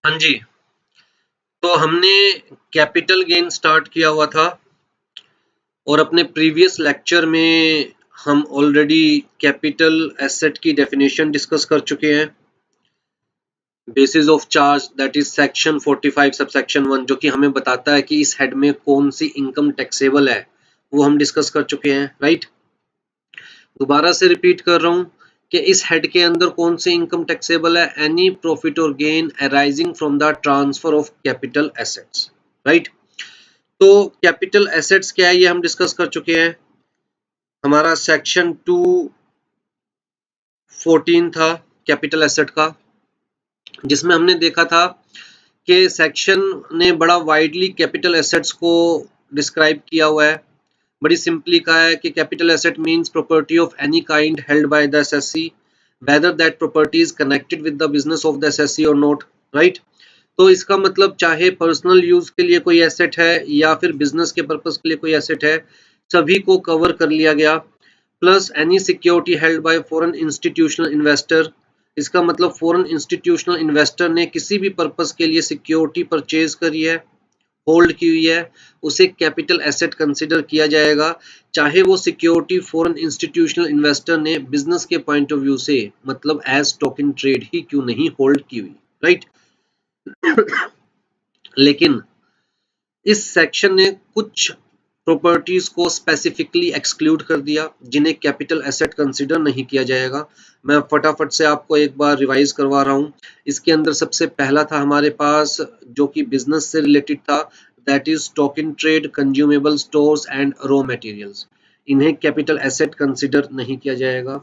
हाँ जी, तो हमने कैपिटल गेन स्टार्ट किया हुआ था और अपने प्रीवियस लेक्चर में हम ऑलरेडी कैपिटल एसेट की डेफिनेशन डिस्कस कर चुके हैं। Basis of charge that is section 45 subsection 1 जो कि हमें बताता है कि इस हेड में कौन सी इनकम टैक्सेबल है, वो हम डिस्कस कर चुके हैं, राइट। दोबारा से रिपीट कर रहा हूँ कि इस हेड के अंदर कौन सी इनकम टैक्सेबल है, एनी प्रॉफिट और gain arising from the transfer of capital assets, right. तो कैपिटल एसेट्स क्या है ये हम डिस्कस कर चुके हैं। हमारा सेक्शन 214 था कैपिटल एसेट का, जिसमें हमने देखा था कि सेक्शन ने बड़ा वाइडली कैपिटल एसेट्स को डिस्क्राइब किया हुआ है। बड़ी सिंपली कहा है कि capital asset means property of any kind held by the assessee whether that property is connected with the business of the assessee और नॉट, राइट। तो इसका मतलब चाहे पर्सनल यूज के लिए कोई एसेट है या फिर बिजनेस के पर्पस के लिए कोई एसेट है, सभी को कवर कर लिया गया। Plus any security held by foreign institutional investor, इसका मतलब फॉरेन इंस्टीट्यूशनल इन्वेस्टर ने किसी भी पर्पस के लिए सिक्योरिटी परचेज करी है, होल्ड की हुई है, उसे कैपिटल एसेट कंसिडर किया जाएगा, चाहे वो सिक्योरिटी फॉरेन इंस्टीट्यूशनल इन्वेस्टर ने बिजनेस के पॉइंट ऑफ व्यू से मतलब एज स्टॉक इन ट्रेड ही क्यों नहीं होल्ड की हुई, राइट। लेकिन इस सेक्शन ने कुछ प्रॉपर्टीज को स्पेसिफिकली एक्सक्लूड कर दिया जिन्हें कैपिटल एसेट कंसिडर नहीं किया जाएगा। मैं फटाफट से आपको एक बार रिवाइज करवा रहा हूँ। इसके अंदर सबसे पहला था हमारे पास जो कि बिजनेस से रिलेटेड था, that is stock in trade, consumable stores and raw materials. इन्हें कैपिटल एसेट कंसिडर नहीं किया जाएगा।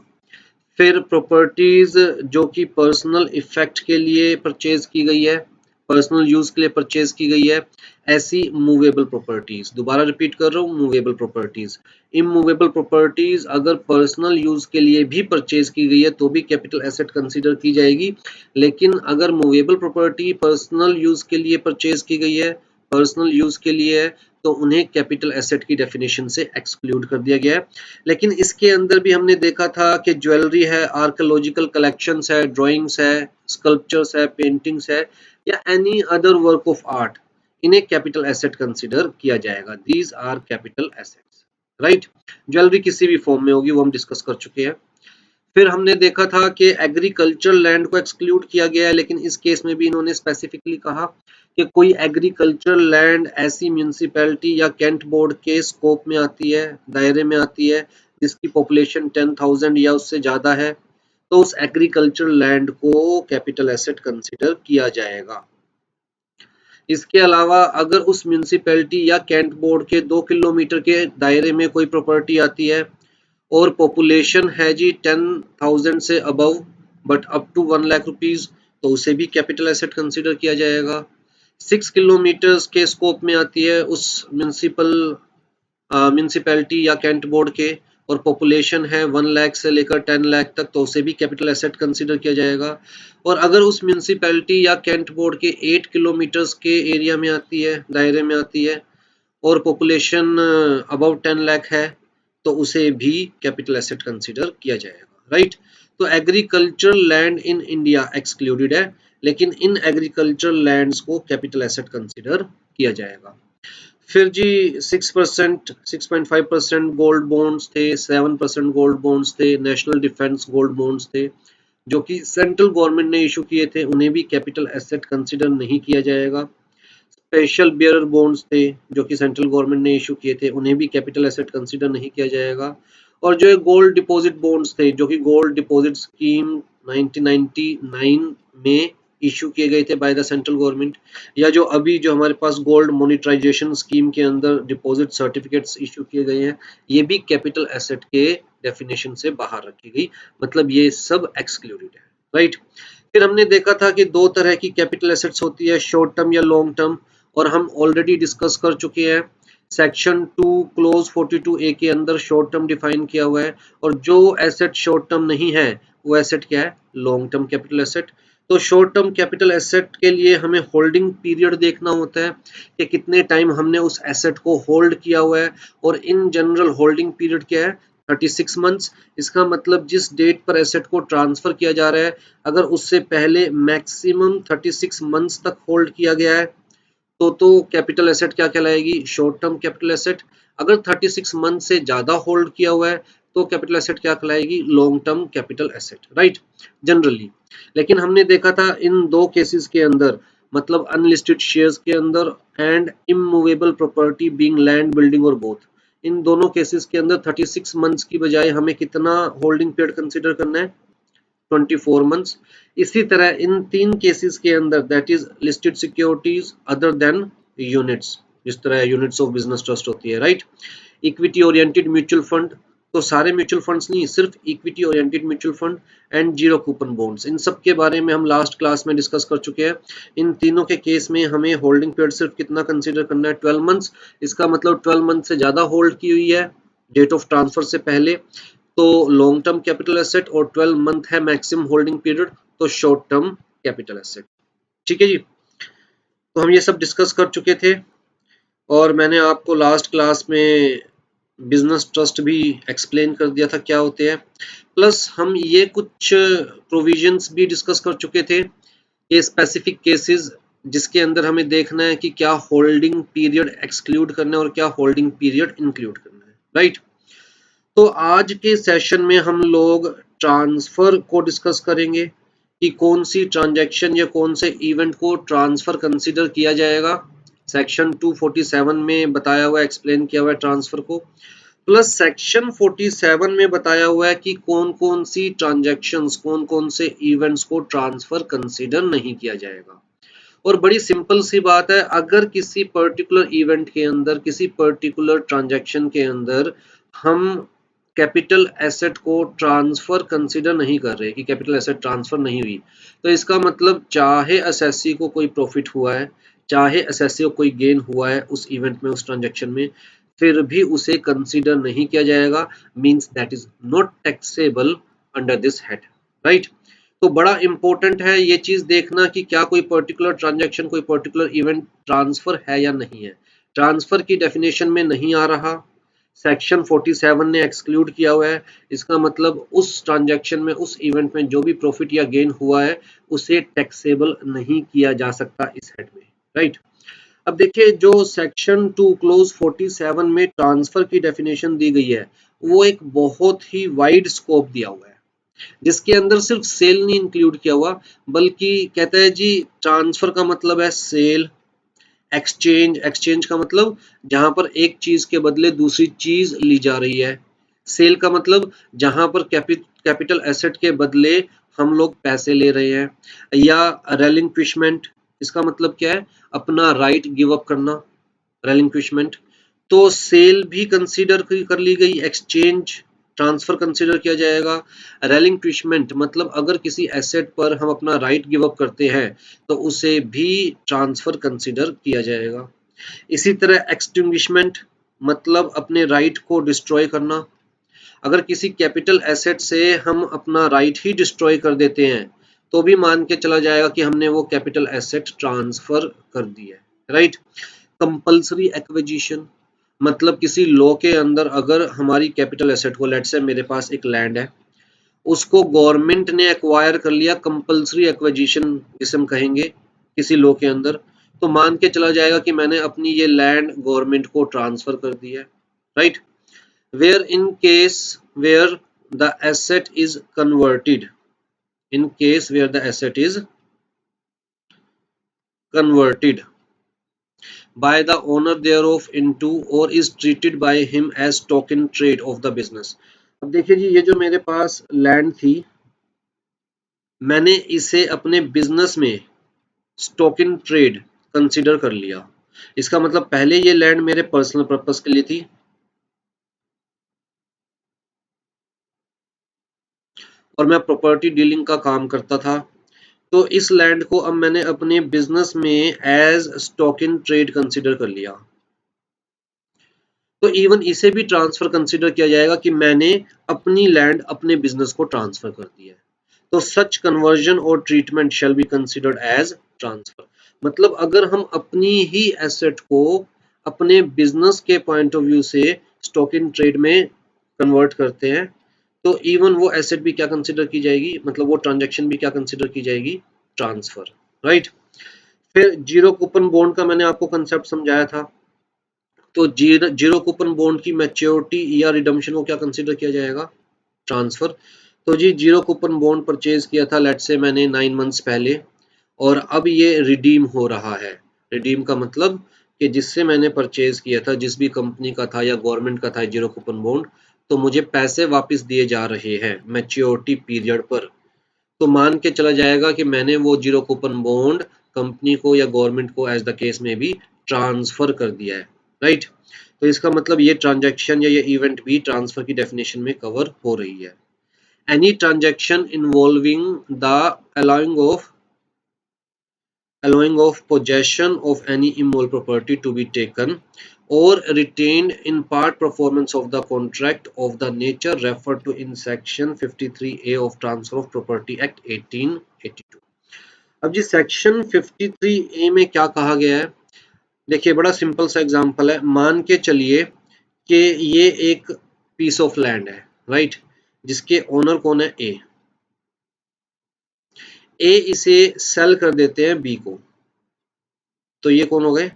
फिर प्रॉपर्टीज जो कि पर्सनल इफेक्ट के लिए परचेज की गई है, पर्सनल यूज के लिए परचेज की गई है, ऐसी मूवेबल प्रॉपर्टीज। दोबारा रिपीट कर रहा हूँ, मूवेबल प्रॉपर्टीज। इमूवेबल प्रॉपर्टीज अगर पर्सनल यूज के लिए भी परचेज की गई है तो भी कैपिटल एसेट कंसीडर की जाएगी, लेकिन अगर मूवेबल प्रॉपर्टी पर्सनल यूज के लिए परचेज की गई है, पर्सनल यूज के लिए है, तो उन्हें कैपिटल एसेट की डेफिनेशन से एक्सक्लूड कर दिया गया है। लेकिन इसके अंदर भी हमने देखा था कि ज्वेलरी है, आर्कियोलॉजिकल कलेक्शंस है, ड्राइंग्स है, स्कल्पचर्स है, पेंटिंग्स है या any other work of art, इन्हें कैपिटल एसेट कंसीडर किया जाएगा। These are capital assets, right. Jewellery किसी भी फॉर्म में होगी, वो हम डिस्कस कर चुके हैं। फिर हमने देखा था कि एग्रीकल्चर लैंड को एक्सक्लूड किया गया है, लेकिन इस केस में भी इन्होंने स्पेसिफिकली कहा कि कोई एग्रीकल्चर लैंड ऐसी म्यूनिसिपैलिटी या कैंट बोर्ड के स्कोप में आती है, दायरे में आती है, जिसकी पॉपुलेशन 10,000 या उससे ज्यादा है, तो उस एग्रीकल्चर लैंड को कैपिटल एसेट कंसिडर किया जाएगा। इसके अलावा अगर उस म्यूनिसिपैलिटी या कैंट बोर्ड के 2 किलोमीटर के दायरे में कोई प्रॉपर्टी आती है और पॉपुलेशन है जी 10,000 से above but up to 1 lakh rupees, तो उसे भी कैपिटल एसेट कंसीडर किया जाएगा। 6 किलोमीटर्स के स्कोप में आती है उस म्यूनिसिपैलिटी या कैंट बोर्ड के और पॉपुलेशन है 1 लाख से लेकर 10 लाख तक, तो उसे भी कैपिटल एसेट कंसीडर किया जाएगा। और अगर उस म्यूनिसिपैलिटी या कैंट बोर्ड के 8 किलोमीटर्स के एरिया में आती है, दायरे में आती है, और पॉपुलेशन अबव 10 लाख है, तो उसे भी कैपिटल एसेट कंसीडर किया जाएगा, राइट। तो agriculture land in India excluded है, लेकिन इन एग्रीकल्चर लैंड्स को कैपिटल एसेट कंसीडर किया जाएगा। फिर जी 6%, 6.5% गोल्ड बॉन्ड्स थे, 7% गोल्ड बॉन्ड्स थे, नेशनल डिफेंस गोल्ड बॉन्ड्स थे जो कि सेंट्रल गवर्नमेंट ने इशू किए थे, उन्हें भी कैपिटल एसेट कंसीडर नहीं किया जाएगा। स्पेशल बियरर बॉन्ड्स थे जो कि सेंट्रल गवर्नमेंट ने इशू किए थे, उन्हें भी कैपिटल एसेट कंसीडर नहीं किया जाएगा। और जो गोल्ड डिपॉजिट बॉन्ड्स थे जो कि गोल्ड डिपॉजिट स्कीम 1999 में इशू किए गए थे बाय द सेंट्रल गवर्नमेंट, या जो अभी जो हमारे पास गोल्ड मोनेटाइजेशन स्कीम के अंदर डिपॉजिट सर्टिफिकेट्स इशू किए गए हैं, ये भी कैपिटल एसेट के डेफिनेशन से बाहर रखी गई, मतलब ये सब एक्सक्लूडेड है, राइट। फिर हमने देखा था कि दो तरह की कैपिटल एसेट्स होती है, शॉर्ट टर्म या लॉन्ग टर्म, और हम ऑलरेडी डिस्कस कर चुके हैं। सेक्शन 2 क्लोज 42 ए के अंदर शॉर्ट टर्म डिफाइन किया हुआ है, और जो एसेट शॉर्ट टर्म नहीं है वो एसेट क्या है, लॉन्ग टर्म कैपिटल एसेट। तो शॉर्ट टर्म कैपिटल एसेट के लिए हमें होल्डिंग पीरियड देखना होता है कि कितने टाइम हमने उस एसेट को होल्ड किया हुआ है, और इन जनरल होल्डिंग पीरियड क्या है, 36 मंथ्स, इसका मतलब जिस डेट पर एसेट को ट्रांसफर किया जा रहा है, अगर उससे पहले मैक्सिमम 36 मंथ्स तक होल्ड किया गया है तो कैपिटल एसेट क्या कहलाएगी? Short term capital asset. अगर 36 मंथ से ज्यादा होल्ड किया हुआ है तो कैपिटल एसेट क्या कहलाएगी? Long term capital asset, right, generally. लेकिन हमने देखा था इन दो केसेस के अंदर, मतलब अनलिस्टेड शेयर्स के अंदर and immovable property being land, building और बोथ, इन दोनों केसेस के अंदर 36 मंथ्स की बजाय हमें कितना होल्डिंग पीरियड कंसीडर करना है? 24 मंथ्स। इसी तरह इन तीन केसेस के अंदर, that is listed securities other than units, जिस तरह यूनिट्स ऑफ बिजनेस ट्रस्ट होती है, right, equity oriented mutual fund, तो सारे म्यूचुअल फंड्स नहीं, सिर्फ equity oriented mutual fund and zero coupon bonds, इन सब के बारे में हम लास्ट क्लास में डिस्कस कर चुके हैं। इन तीनों के केस में हमें होल्डिंग पीरियड सिर्फ कितना कंसीडर करना है? 12 मंथ्स। इसका मतलब 12 मंथ से ज्यादा होल्ड की हुई है डेट ऑफ ट्रांसफर से पहले तो लॉन्ग टर्म कैपिटल एसेट, और 12 मंथ है मैक्सिमम होल्डिंग पीरियड तो शॉर्ट टर्म कैपिटल एसेट। ठीक है जी, तो हम ये सब डिस्कस कर चुके थे और मैंने आपको लास्ट क्लास में बिजनेस ट्रस्ट भी एक्सप्लेन कर दिया था क्या होते हैं, प्लस हम ये कुछ प्रोविजंस भी डिस्कस कर चुके थे, ये स्पेसिफिक केसेस जिसके अंदर हमें देखना है कि क्या होल्डिंग पीरियड एक्सक्लूड करना है और क्या होल्डिंग पीरियड इंक्लूड करना है, राइट। तो आज के सेशन में हम लोग ट्रांसफर को डिस्कस करेंगे कि कौन सी ट्रांजैक्शन या कौन से इवेंट को ट्रांसफर कंसीडर किया जाएगा। सेक्शन 247 में बताया हुआ, एक्सप्लेन किया हुआ है ट्रांसफर को, प्लस सेक्शन 47 में बताया हुआ है कि कौन कौन सी ट्रांजैक्शंस, कौन कौन से इवेंट्स को ट्रांसफर कंसीडर नहीं किया जाएगा। और बड़ी सिंपल सी बात है, अगर किसी पर्टिकुलर इवेंट के अंदर, किसी पर्टिकुलर ट्रांजैक्शन के अंदर हम कैपिटल एसेट को ट्रांसफर कंसीडर नहीं कर रहे कि कैपिटल एसेट ट्रांसफर नहीं हुई, तो इसका मतलब चाहे एसएससी को कोई प्रॉफिट हुआ है, चाहे एसएससी को कोई गेन हुआ है उस इवेंट में, उस ट्रांजैक्शन में, फिर भी उसे कंसीडर नहीं किया जाएगा, means that is not taxable under this head, right. तो बड़ा इंपॉर्टेंट है ये चीज देखना कि क्या कोई पर्टिकुलर ट्रांजैक्शन, कोई पर्टिकुलर इवेंट ट्रांसफर है या नहीं है। ट्रांसफर की डेफिनेशन में नहीं आ रहा, सेक्शन 47 ने एक्सक्लूड किया हुआ है, इसका मतलब उस ट्रांजैक्शन में, उस इवेंट में जो भी प्रॉफिट या गेन हुआ है उसे टैक्सेबल नहीं किया जा सकता इस हेड में, राइट। अब देखिए जो सेक्शन 2 क्लोज 47 में ट्रांसफर की डेफिनेशन दी गई है, वो एक बहुत ही वाइड स्कोप दिया हुआ है, जिसके अंदर सिर्फ सेल नहीं इंक्लूड किया हुआ, बल्कि कहता है जी ट्रांसफर का मतलब है सेल, एक्सचेंज, एक्सचेंज का मतलब जहां पर एक चीज के बदले दूसरी चीज ली जा रही है, सेल का मतलब जहां पर कैपिटल एसेट के बदले हम लोग पैसे ले रहे हैं, या रेलिंक्विशमेंट, इसका मतलब क्या है? अपना राइट गिव अप करना, रेलिंक्विशमेंट। तो सेल भी कंसीडर कर ली गई, एक्सचेंज, ट्रांसफर कंसीडर किया जाएगा, रेलिंक्विशमेंट मतलब अगर किसी एसेट पर हम अपना राइट गिव अप करते हैं तो उसे भी ट्रांसफर कंसीडर किया जाएगा। इसी तरह एक्सटिंग्विशमेंट मतलब अपने राइट को डिस्ट्रॉय करना, अगर किसी कैपिटल एसेट से हम अपना राइट ही डिस्ट्रॉय कर देते हैं तो भी मान के चला जाएगा कि हमने वो कैपिटल एसेट ट्रांसफर कर दी है, राइट। कंपल्सरी एक्विजिशन मतलब किसी लॉ के अंदर अगर हमारी कैपिटल एसेट को, लेट्स से मेरे पास एक लैंड है, उसको गवर्नमेंट ने एक्वायर कर लिया, कंपल्सरी एक्विजिशन जिसे हम कहेंगे किसी लॉ के अंदर, तो मान के चला जाएगा कि मैंने अपनी ये लैंड गवर्नमेंट को ट्रांसफर कर दी है, right. Where in case where the asset is converted, in case where the asset is converted by the owner thereof into or is treated by him as stock in trade of the business। अब देखिए जी ये जो मेरे पास land थी, मैंने इसे अपने business में स्टॉक इन ट्रेड कंसीडर कर लिया, इसका मतलब पहले ये लैंड मेरे पर्सनल पर्पस के लिए थी और मैं प्रॉपर्टी डीलिंग का काम करता था, तो इस लैंड को अब मैंने अपने बिजनेस में as stock in trade consider कर लिया, तो इवन इसे भी ट्रांसफर कंसीडर किया जाएगा कि मैंने अपनी लैंड अपने बिजनेस को ट्रांसफर कर दी है, तो सच कन्वर्जन और treatment shall be considered as transfer. मतलब अगर हम अपनी ही एसेट को अपने बिजनेस के पॉइंट ऑफ व्यू से स्टॉक इन ट्रेड में कन्वर्ट करते हैं तो इवन वो एसेट भी क्या कंसिडर की जाएगी, मतलब वो ट्रांजैक्शन भी क्या कंसिडर की जाएगी, ट्रांसफर, राइट। फिर जीरो कूपन बॉन्ड का मैंने आपको कंसेप्ट समझाया था। तो जीरो कूपन बॉन्ड की मैच्योरिटी या रिडम्पशन को क्या कंसिडर किया जाएगा, ट्रांसफर। तो जी जीरो कूपन बॉन्ड परचेज किया था लेट्स से मैंने 9 मंथ्स पहले, और अब ये रिडीम हो रहा है। रिडीम का मतलब कि जिससे मैंने परचेज किया था, जिस भी कंपनी का था या गवर्नमेंट का था जीरो कूपन बॉन्ड, तो मुझे पैसे वापस दिए जा रहे हैं मैच्योरिटी पीरियड पर। तो मान के चला जाएगा कि मैंने वो जीरो कूपन बॉन्ड कंपनी को या गवर्नमेंट को एज द केस में भी ट्रांसफर कर दिया है, राइट। तो इसका मतलब ये ट्रांजैक्शन या ये इवेंट भी ट्रांसफर की डेफिनेशन में कवर हो रही है। Any transaction involving the allowing of allowing of possession of any immovable property to be taken or retained in part performance of the contract of the nature referred to in section 53A of Transfer of Property Act 1882। अब जी section 53A में क्या कहा गया है, देखिए बड़ा simple सा example है। मान के चलिए कि ये एक पीस ऑफ लैंड है, राइट, जिसके ओनर कौन है, ए इसे सेल कर देते हैं बी को, तो ये कौन हो गए,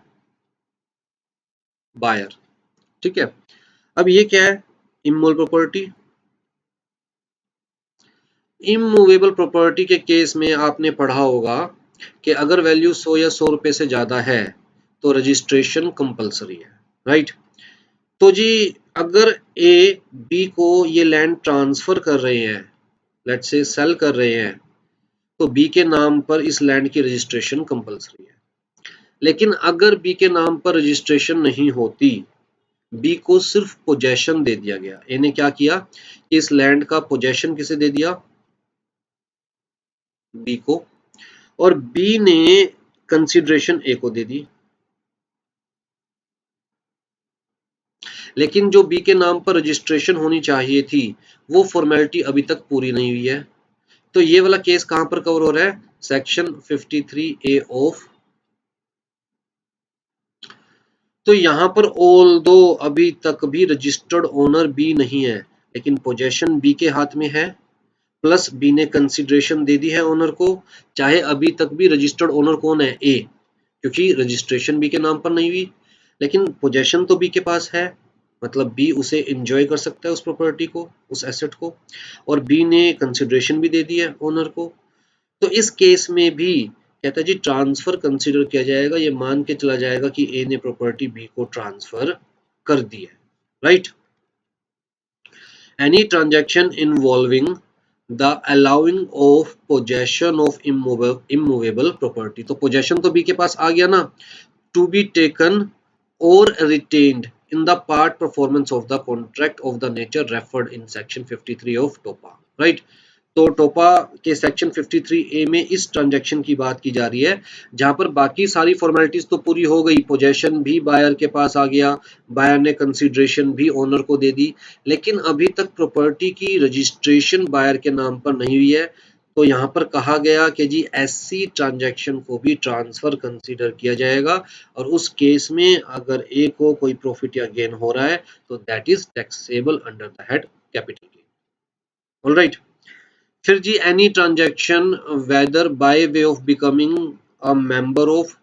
बायर, ठीक है। अब ये क्या है, इमूवेबल प्रॉपर्टी। इमूवेबल प्रॉपर्टी के केस में आपने पढ़ा होगा कि अगर वैल्यू 100 या 100 रुपए से ज्यादा है तो रजिस्ट्रेशन कंपलसरी है, राइट। तो जी अगर ए बी को ये लैंड ट्रांसफर कर रहे हैं, लेट्स से सेल कर रहे हैं, तो बी के नाम पर इस लैंड की रजिस्ट्रेशन कंपलसरी है। लेकिन अगर बी के नाम पर रजिस्ट्रेशन नहीं होती, बी को सिर्फ पोजेशन दे दिया गया, ए ने क्या किया, इस लैंड का पोजेशन किसे दे दिया, बी को, और बी ने कंसिडरेशन ए को दे दी। लेकिन जो बी के नाम पर रजिस्ट्रेशन होनी चाहिए थी वो फॉर्मेलिटी अभी तक पूरी नहीं हुई है। तो ये वाला केस कहां पर कवर हो रहा है, सेक्शन 53A ऑफ। तो यहां पर ऑल दो अभी तक भी रजिस्टर्ड ओनर बी नहीं है, लेकिन पोजेशन बी के हाथ में है, प्लस बी ने कंसिडरेशन दे दी है ओनर को, चाहे अभी तक भी रजिस्टर्ड ओनर कौन है, ए, क्योंकि रजिस्ट्रेशन बी के नाम पर नहीं हुई, लेकिन पोजेशन तो बी के पास है, मतलब बी उसे एंजॉय कर सकता है उस प्रॉपर्टी को, उस एसेट को, और बी ने कंसिडरेशन भी दे दी है ओनर को। तो इस केस में भी कहता है जी ट्रांसफर कंसीडर किया जाएगा, ये मान के चला जाएगा कि ए ने प्रॉपर्टी बी को ट्रांसफर कर दी है, right. Any transaction involving the allowing of possession of immovable property, तो पोजेशन तो बी के पास आ गया ना, टू बी टेकन और retained in the part performance of the contract of the nature referred in section 53 of TOPA, right। तो टोपा के section 53A में इस ट्रांजैक्शन की बात की जा रही है, जहां पर बाकी सारी फॉर्मेलिटीज तो पूरी हो गई, पोजेशन भी बायर के पास आ गया, बायर ने कंसीडरेशन भी ओनर को दे दी, लेकिन अभी तक प्रॉपर्टी की रजिस्ट्रेशन बायर के नाम पर नहीं हुई है। तो यहाँ पर कहा गया कि जी ऐसी ट्रांजैक्शन को भी ट्रांसफर कंसीडर किया जाएगा, और उस केस में अगर ए को कोई प्रॉफिट या गेन हो रहा है तो that is taxable under the head capital gain, alright. फिर जी any transaction whether by way of becoming a member of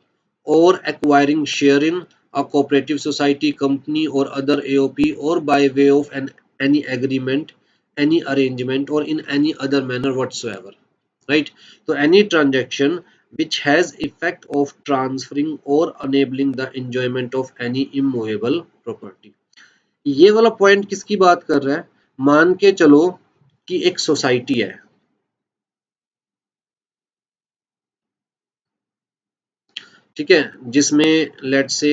और acquiring share in a cooperative society company और अदर एओपी और by way of an any agreement any arrangement और in any other manner whatsoever, right. तो any transaction which has effect of transferring or enabling the enjoyment of any immovable property। ये वाला point किसकी बात कर रहा है, मान के चलो कि एक सोसाइटी है, ठीक है, जिसमें लेट्स से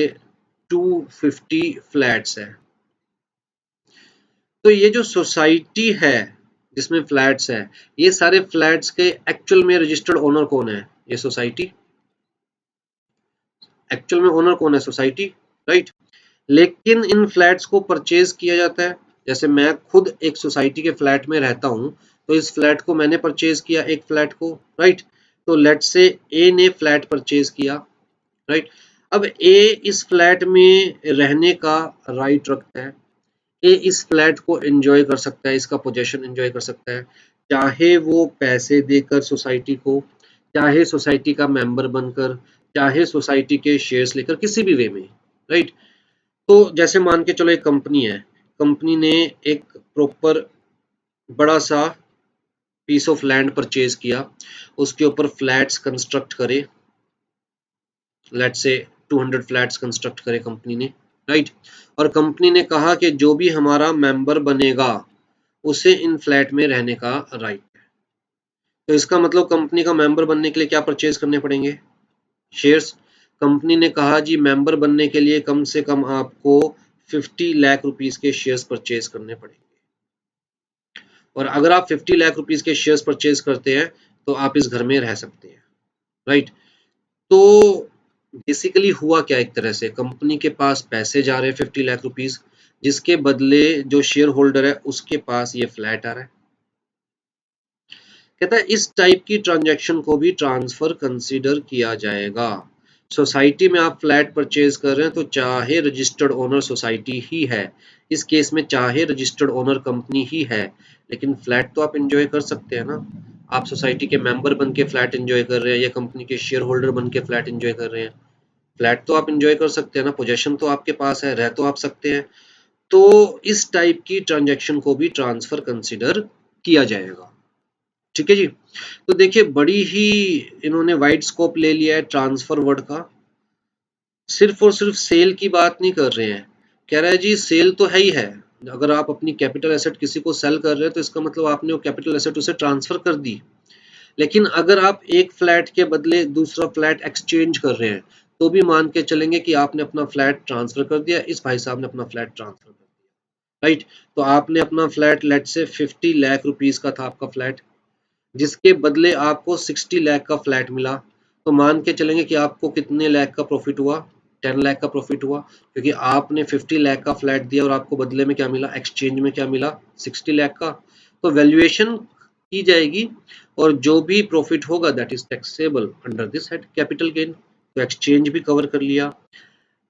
250 फ्लैट्स है। तो ये जो सोसाइटी है जिसमें फ्लैट्स है, ये सारे फ्लैट्स के एक्चुअल में रजिस्टर्ड ओनर कौन है, ये सोसाइटी, एक्चुअल में ओनर कौन है, सोसाइटी, राइट। लेकिन इन फ्लैट्स को परचेज किया जाता है, जैसे मैं खुद एक सोसाइटी के फ्लैट में रहता हूं, तो इस फ्लैट को मैंने परचेज किया, एक फ्लैट को, राइट। तो लेट्स से ए ने फ्लैट परचेज किया, राइट। अब ए इस फ्लैट में रहने का राइट रखता है, ए इस फ्लैट को एंजॉय कर सकता है, इसका पोजेशन एंजॉय कर सकता है, चाहे वो पैसे देकर सोसाइटी को, चाहे सोसाइटी का मेंबर बनकर, चाहे सोसाइटी के शेयर्स लेकर, किसी भी वे में, राइट। तो जैसे मान के चलो एक कंपनी है, कंपनी ने एक प्रॉपर बड़ा सा पीस ऑफ लैंड परचेज किया, उसके ऊपर फ्लैट्स कंस्ट्रक्ट करे, लेट्स से 200 फ्लैट्स कंस्ट्रक्ट करे कंपनी ने, राइट। और कंपनी ने कहा कि जो भी हमारा मेंबर बनेगा उसे इन फ्लैट में रहने का राइट है। तो इसका मतलब कंपनी का मेंबर बनने के लिए क्या परचेज करने पड़ेंगे? शेयर्स। कंपनी ने कहा जी मेंबर बनने के लिए कम से कम आपको 50 लाख रुपीस के शेयर्स परचेज करने पड़ेंगे, और अगर आप 50 लाख रुपीस के शेयर्स परचेज करते हैं तो आप इस घर में रह सकते हैं, राइट। तो बेसिकली हुआ क्या, एक तरह से कंपनी के पास पैसे जा रहे हैं 50 लाख रुपीस, जिसके बदले जो शेयर होल्डर है उसके पास ये फ्लैट आ रहा है। कहता है इस टाइप की ट्रांजैक्शन को भी ट्रांसफर कंसीडर किया जाएगा। सोसाइटी में आप फ्लैट परचेज कर रहे हैं तो चाहे रजिस्टर्ड ओनर सोसाइटी ही है, इस केस में चाहे रजिस्टर्ड ओनर कंपनी ही है, लेकिन फ्लैट तो आप एंजॉय कर सकते हैं ना। आप सोसाइटी के मेंबर बन के फ्लैट एंजॉय कर रहे हैं या कंपनी के शेयर होल्डर बन के फ्लैट एंजॉय कर रहे हैं, फ्लैट तो आप एंजॉय कर सकते हैं ना, पोजेशन तो आपके पास है, रह तो आप सकते हैं। तो इस टाइप की ट्रांजैक्शन को भी ट्रांसफर कंसीडर किया जाएगा, ठीक है जी। तो देखिए बड़ी ही इन्होंने वाइड स्कोप ले लिया है ट्रांसफर वर्ड का, सिर्फ और सिर्फ सेल की बात नहीं कर रहे हैं। कह रहा है जी सेल तो है ही है, अगर आप अपनी कैपिटल एसेट किसी को सेल कर रहे हैं तो इसका मतलब आपने वो कैपिटल एसेट उसे ट्रांसफर कर दी। लेकिन अगर आप एक फ्लैट के बदले दूसरा फ्लैट एक्सचेंज कर रहे हैं तो भी मान के चलेंगे कि आपने अपना फ्लैट ट्रांसफर कर दिया, इस भाई साहब ने अपना फ्लैट ट्रांसफर कर दिया, राइट। तो आपने अपना फ्लैट लेट से 50 लाख रुपीस का था आपका फ्लैट, जिसके बदले आपको 60 लाख का फ्लैट मिला, तो मान के चलेंगे कि आपको कितने लाख का प्रॉफिट हुआ, 10 लाख का प्रॉफिट हुआ, क्योंकि आपने 50 लाख का फ्लैट दिया और आपको बदले में क्या मिला, एक्सचेंज में क्या मिला, 60 लाख का। तो वैल्यूएशन की जाएगी और जो भी प्रॉफिट होगा that is taxable under this head capital gain. तो एक्सचेंज भी कवर कर लिया।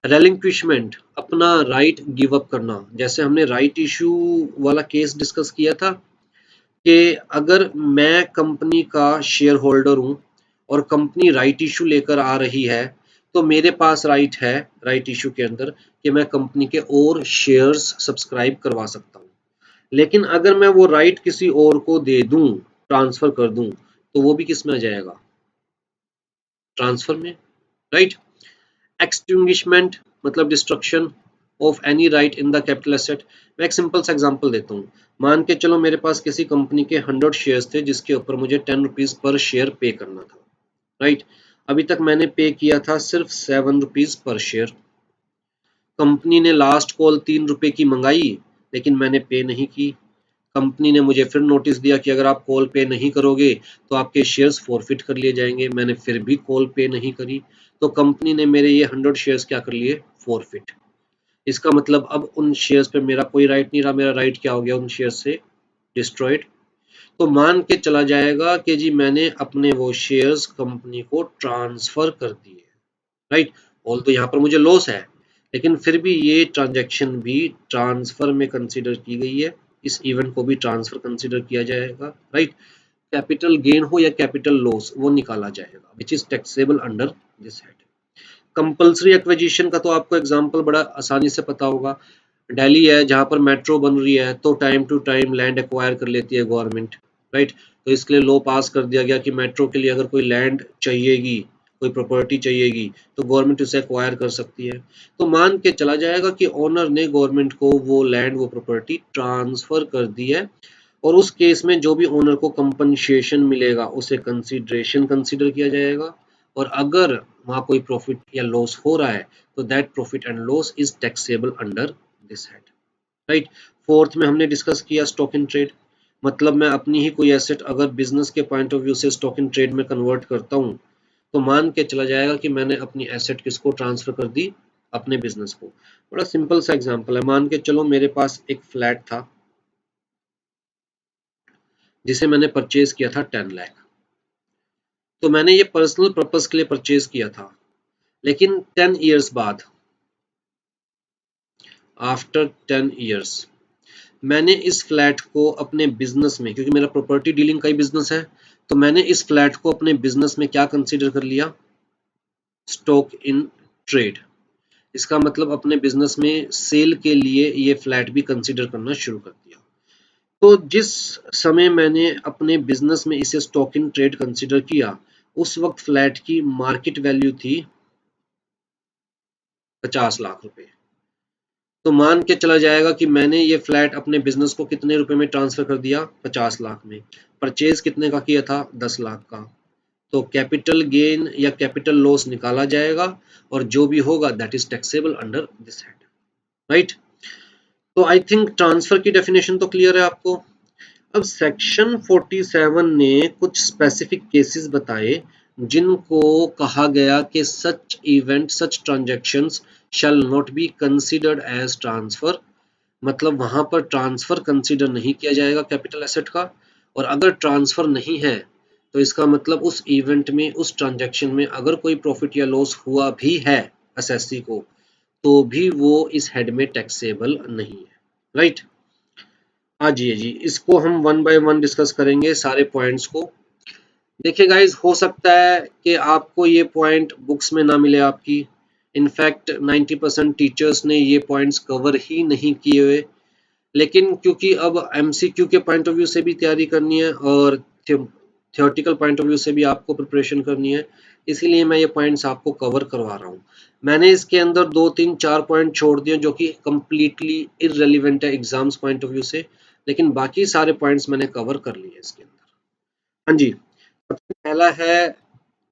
रेलिंक्विशमेंट, अपना राइट गिव अप करना, जैसे हमने राइट इशू वाला केस डिस्कस किया था कि अगर मैं कंपनी का शेयर होल्डर हूं और कंपनी राइट इशू लेकर आ रही है तो मेरे पास राइट है राइट इशू के अंदर कि मैं कंपनी के और शेयर्स सब्सक्राइब करवा सकता हूं। लेकिन अगर मैं वो राइट किसी और को दे दूं, ट्रांसफर कर दूं, तो वो भी किस में आ जाएगा, ट्रांसफर में, राइट। एक्सटिंग्विशमेंट मतलब destruction of any right in the capital asset. मैं एक सिंपल सा एग्जांपल देता हूँ। मान के चलो मेरे पास किसी कंपनी के 100 शेयर्स थे जिसके ऊपर मुझे 10 रुपीज पर शेयर पे करना था, राइट। अभी तक मैंने पे किया था सिर्फ 7 रुपीज पर शेयर। कंपनी ने लास्ट कॉल 3 रुपए की मंगाई लेकिन मैंने पे नहीं की। कंपनी ने मुझे फिर नोटिस दिया कि अगर आप कॉल पे नहीं करोगे तो आपके शेयर्स फॉरफिट कर लिए जाएंगे। मैंने फिर भी कॉल पे नहीं करी, तो कंपनी ने मेरे ये 100 शेयर्स क्या कर लिए, फॉरफिट। इसका मतलब अब उन शेयर्स पे मेरा कोई राइट नहीं रहा, मेरा राइट क्या हो गया, उन शेयर्स से डिस्ट्रॉयड। तो मान के चला जाएगा कि जी मैंने अपने वो शेयर्स कंपनी को ट्रांसफर कर दिए, राइट। ऑल तो यहाँ पर मुझे लॉस है लेकिन फिर भी ये ट्रांजैक्शन भी ट्रांसफर में कंसीडर की गई है, इस इवेंट को भी ट्रांसफर कंसीडर किया जाएगा, राइट। कैपिटल गेन हो या कैपिटल लॉस वो निकाला जाएगा which is taxable under this head. Compulsory acquisition का तो आपको एग्जांपल बड़ा आसानी से पता होगा। दिल्ली है जहां पर मेट्रो बन रही है तो time to time land acquire कर लेती है गवर्नमेंट, राइट। तो इसके लिए लॉ पास कर दिया गया कि मेट्रो के लिए अगर कोई लैंड चाहिएगी, कोई प्रॉपर्टी चाहिएगी तो गवर्नमेंट उसे एक्वायर कर सकती है। तो मान के चला जाएगा कि ओनर ने गवर्नमेंट को वो लैंड वो प्रॉपर्टी ट्रांसफर कर दी है, और उस केस में जो भी ओनर को कंपनसेशन मिलेगा उसे कंसीडरेशन कंसीडर किया जाएगा। और अगर वहां कोई प्रॉफिट या लॉस हो रहा है तो that profit and loss is taxable under this head, right. Fourth में हमने डिस्कस किया स्टॉक इन ट्रेड, मतलब मैं अपनी ही कोई एसेट अगर बिजनेस के पॉइंट ऑफ व्यू से स्टॉक इन ट्रेड में कन्वर्ट करता हूँ तो मान के चला जाएगा कि मैंने अपनी एसेट किसको ट्रांसफर कर दी, अपने बिजनेस को। बड़ा सिंपल सा एग्जांपल है, मान के चलो मेरे पास एक फ्लैट था जिसे मैंने परचेज किया था 10 लाख। तो मैंने ये पर्सनल पर्पस के लिए परचेज किया था, लेकिन 10 इयर्स बाद, आफ्टर 10 इयर्स मैंने इस फ्लैट को अपने बिजनेस में, क्योंकि मेरा प्रॉपर्टी डीलिंग का ही बिजनेस है, तो मैंने इस फ्लैट को अपने बिजनेस में क्या कंसीडर कर लिया, स्टॉक इन ट्रेड। इसका मतलब अपने बिजनेस में सेल के लिए ये फ्लैट भी कंसीडर करना शुरू कर दिया। तो जिस समय मैंने अपने बिजनेस में इसे स्टॉक इन ट्रेड कंसीडर किया, उस वक्त फ्लैट की मार्केट वैल्यू थी 50 लाख रुपए। तो मान के चला जाएगा कि मैंने ये फ्लैट अपने बिजनेस को कितने रुपए में ट्रांसफर कर दिया, 50 लाख में। परचेज कितने का किया था, 10 लाख का। तो कैपिटल गेन या कैपिटल लॉस निकाला जाएगा, और जो भी होगा that is taxable under this head, right. तो आई थिंक ट्रांसफर की डेफिनेशन तो क्लियर है आपको। अब सेक्शन 47 ने कुछ स्पेसिफिक केसेस बताए जिनको कहा गया कि such event, such transactions shall not be considered as transfer. मतलब वहां पर ट्रांसफर कंसीडर नहीं किया जाएगा कैपिटल एसेट का, और अगर ट्रांसफर नहीं है तो इसका मतलब उस इवेंट में, उस ट्रांजैक्शन में अगर कोई प्रॉफिट या लॉस हुआ भी है एसएससी को, तो भी वो इस हेड में टैक्सेबल नहीं है, राइट। हाँ जी, जी, इसको हम वन बाय वन डिस्कस करेंगे सारे पॉइंट्स को। देखिए गाइज, हो सकता है कि आपको ये पॉइंट बुक्स में ना मिले आपकी। इनफैक्ट 90% टीचर्स ने ये पॉइंट्स कवर ही नहीं किए हुए, लेकिन क्योंकि अब एमसीक्यू के पॉइंट ऑफ व्यू से भी तैयारी करनी है और थियोरेटिकल पॉइंट ऑफ व्यू से भी आपको प्रिपरेशन करनी है, इसीलिए मैं ये पॉइंट्स आपको कवर करवा रहा हूँ। मैंने इसके अंदर 2 3 4 पॉइंट छोड़ दिए जो कि कंप्लीटली इररेलेवेंट है एग्जाम्स पॉइंट ऑफ व्यू से, लेकिन बाकी सारे पॉइंट्स मैंने कवर कर लिए इसके अंदर। हाँ जी, सबसे पहला है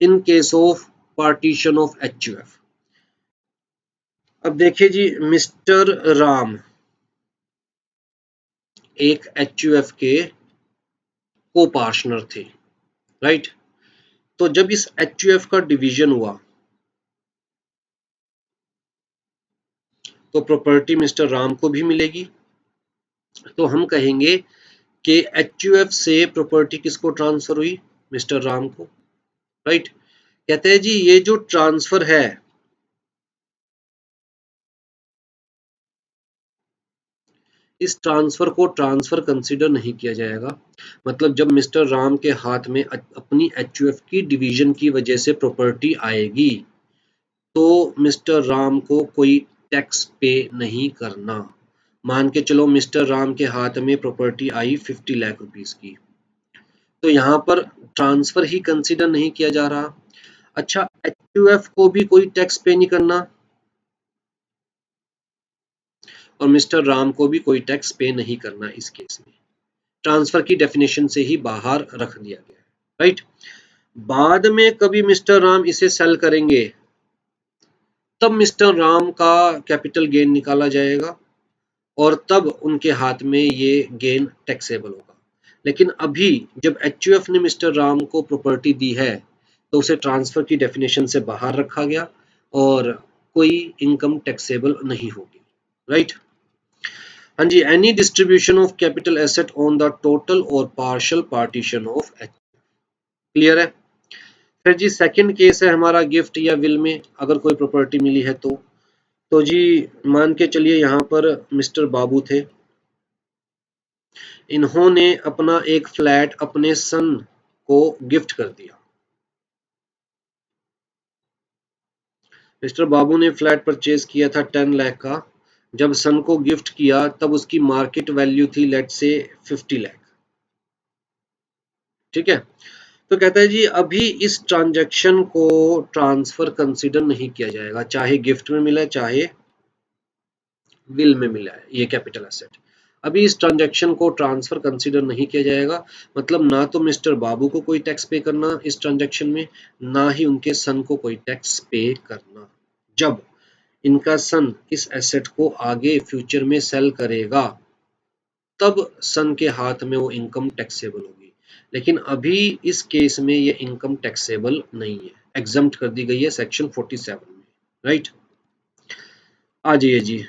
in case of partition of HUF. अब देखिए जी, मिस्टर राम एक एचयूएफ के को पार्टनर थे, राइट। तो जब इस एचयूएफ का डिवीजन हुआ तो प्रॉपर्टी मिस्टर राम को भी मिलेगी। तो हम कहेंगे कि एचयूएफ से प्रॉपर्टी किसको ट्रांसफर हुई, मिस्टर राम को, राइट। कहते हैं जी ये जो ट्रांसफर है, इस ट्रांसफर को ट्रांसफर कंसीडर नहीं किया जाएगा। मतलब जब मिस्टर राम के हाथ में अपनी एचयूएफ की डिवीजन की वजह से प्रॉपर्टी आएगी, तो मिस्टर राम को कोई टैक्स पे नहीं करना। मान के चलो मिस्टर राम के हाथ में प्रॉपर्टी आई 50 लाख रुपीस की, तो यहाँ पर ट्रांसफर ही कंसीडर नहीं किया जा रहा। अच्छा, एचयूएफ को भी कोई टैक्स पे नहीं करना, और मिस्टर राम को भी कोई टैक्स पे नहीं करना। इस केस में ट्रांसफर की डेफिनेशन से ही बाहर रख दिया गया, राइट। बाद में कभी मिस्टर राम इसे सेल करेंगे, तब मिस्टर राम का कैपिटल गेन निकाला जाएगा, और तब उनके हाथ में ये गेन टैक्सेबल होगा। लेकिन अभी जब एचयूएफ ने मिस्टर राम को प्रॉपर्टी दी है, तो उसे ट्रांसफर की डेफिनेशन से बाहर रखा गया, और कोई इनकम टैक्सेबल नहीं होगी, राइट। हाँ जी, any distribution of capital asset on the total और partial partition of H, clear है। फिर जी सेकंड केस है हमारा गिफ्ट या विल में अगर कोई प्रॉपर्टी मिली है तो जी मान के चलिए यहाँ पर मिस्टर बाबू थे, इन्होंने अपना एक फ्लैट अपने सन को गिफ्ट कर दिया। मिस्टर बाबू ने फ्लैट परचेज किया था 10 लाख का, जब सन को गिफ्ट किया तब उसकी मार्केट वैल्यू थी लेट से 50 लाख, ठीक है। तो कहता है जी अभी इस ट्रांजैक्शन को ट्रांसफर कंसीडर नहीं किया जाएगा, चाहे गिफ्ट में मिला चाहे विल में मिला है ये कैपिटल एसेट। अभी इस ट्रांजैक्शन को ट्रांसफर कंसीडर नहीं किया जाएगा। मतलब ना तो मिस्टर बाबू को कोई टैक्स पे करना इस ट्रांजैक्शन में, ना ही उनके सन को कोई टैक्स पे करना। जब इनका सन इस एसेट को आगे फ्यूचर में सेल करेगा, तब सन के हाथ में वो इनकम टैक्सेबल होगी। लेकिन अभी इस केस में ये इनकम टैक्सेबल नहीं है, एग्जम्प्ट कर दी गई है सेक्शन 47 में, राइट। आ जाइए जी।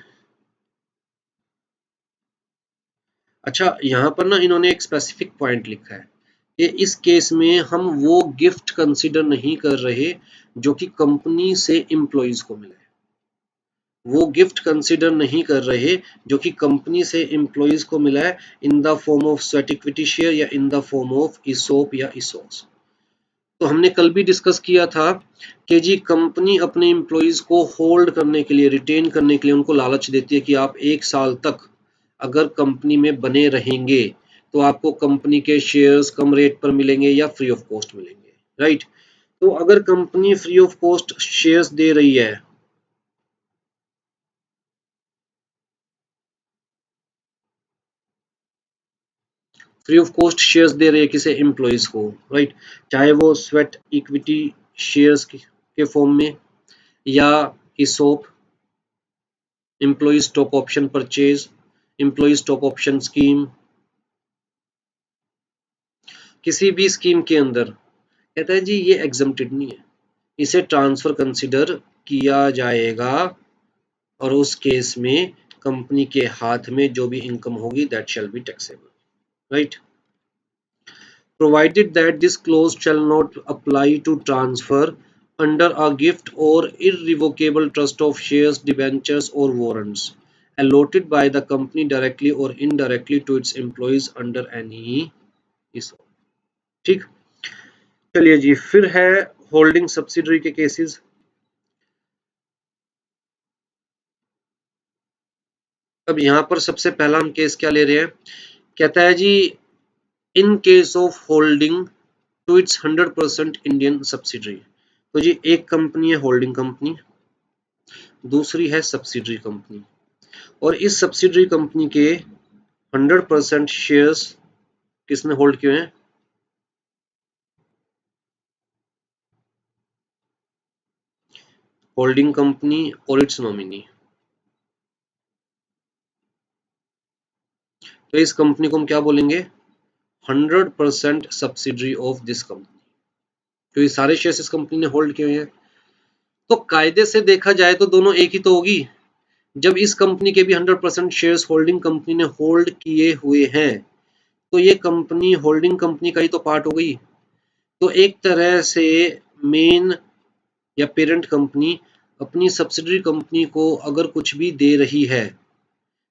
अच्छा, यहाँ पर ना इन्होंने एक स्पेसिफिक पॉइंट लिखा है कि इस केस में हम वो गिफ्ट कंसीडर नहीं कर रहे जो कि कंपनी से एम्प्लॉइज को मिला है। वो गिफ्ट कंसिडर नहीं कर रहे जो कि कंपनी से एम्प्लॉइज को मिला है in the form of sweat equity share या इन द फॉर्म ऑफ इसोप या इसोस। तो हमने कल भी डिस्कस किया था कि जी कंपनी अपने एम्प्लॉइज को होल्ड करने के लिए, रिटेन करने के लिए उनको लालच देती है कि आप 1 साल तक अगर कंपनी में बने रहेंगे तो आपको कंपनी के शेयर्स कम रेट पर मिलेंगे या फ्री ऑफ कॉस्ट मिलेंगे, राइट। तो अगर company free of cost shares दे रही है, फ्री ऑफ कॉस्ट शेयर्स दे रही है किसे, एम्प्लॉइज को, राइट, चाहे वो स्वेट इक्विटी शेयर्स के फॉर्म में या ESOP, employee stock option purchase, employee stock option scheme, किसी भी स्कीम के अंदर, कहता है जी ये एग्जम्प्टेड नहीं है, इसे ट्रांसफर कंसिडर किया जाएगा और उस केस में कंपनी के हाथ में जो भी इनकम होगी that shall be taxable, right. Provided that this clause shall not apply to transfer under a gift or irrevocable trust of shares, debentures or warrants allotted by the company directly or indirectly to its employees under any ESOP। ठीक, चलिए जी, फिर है holding subsidiary के cases. अब यहाँ पर सबसे पहला हम केस क्या ले रहे हैं, कहता है जी in case of holding to its 100% Indian subsidiary. तो जी एक कंपनी है होल्डिंग कंपनी, दूसरी है सब्सिडरी कंपनी, और इस सब्सिडरी कंपनी के 100% शेयर्स किसने होल्ड किए हैं, होल्डिंग कंपनी और इट्स नॉमिनी। तो इस कंपनी को हम क्या बोलेंगे, 100% सब्सिडरी ऑफ दिस कंपनी, तो ये सारे शेयर्स इस कंपनी ने होल्ड किए हैं। तो कायदे से देखा जाए तो दोनों एक ही तो होगी, जब इस कंपनी के भी 100% शेयर्स होल्डिंग कंपनी ने होल्ड किए हुए हैं तो ये कंपनी होल्डिंग कंपनी का ही तो पार्ट हो गई। तो एक तरह से मेन या पेरेंट कंपनी अपनी सब्सिडरी कंपनी को अगर कुछ भी दे रही है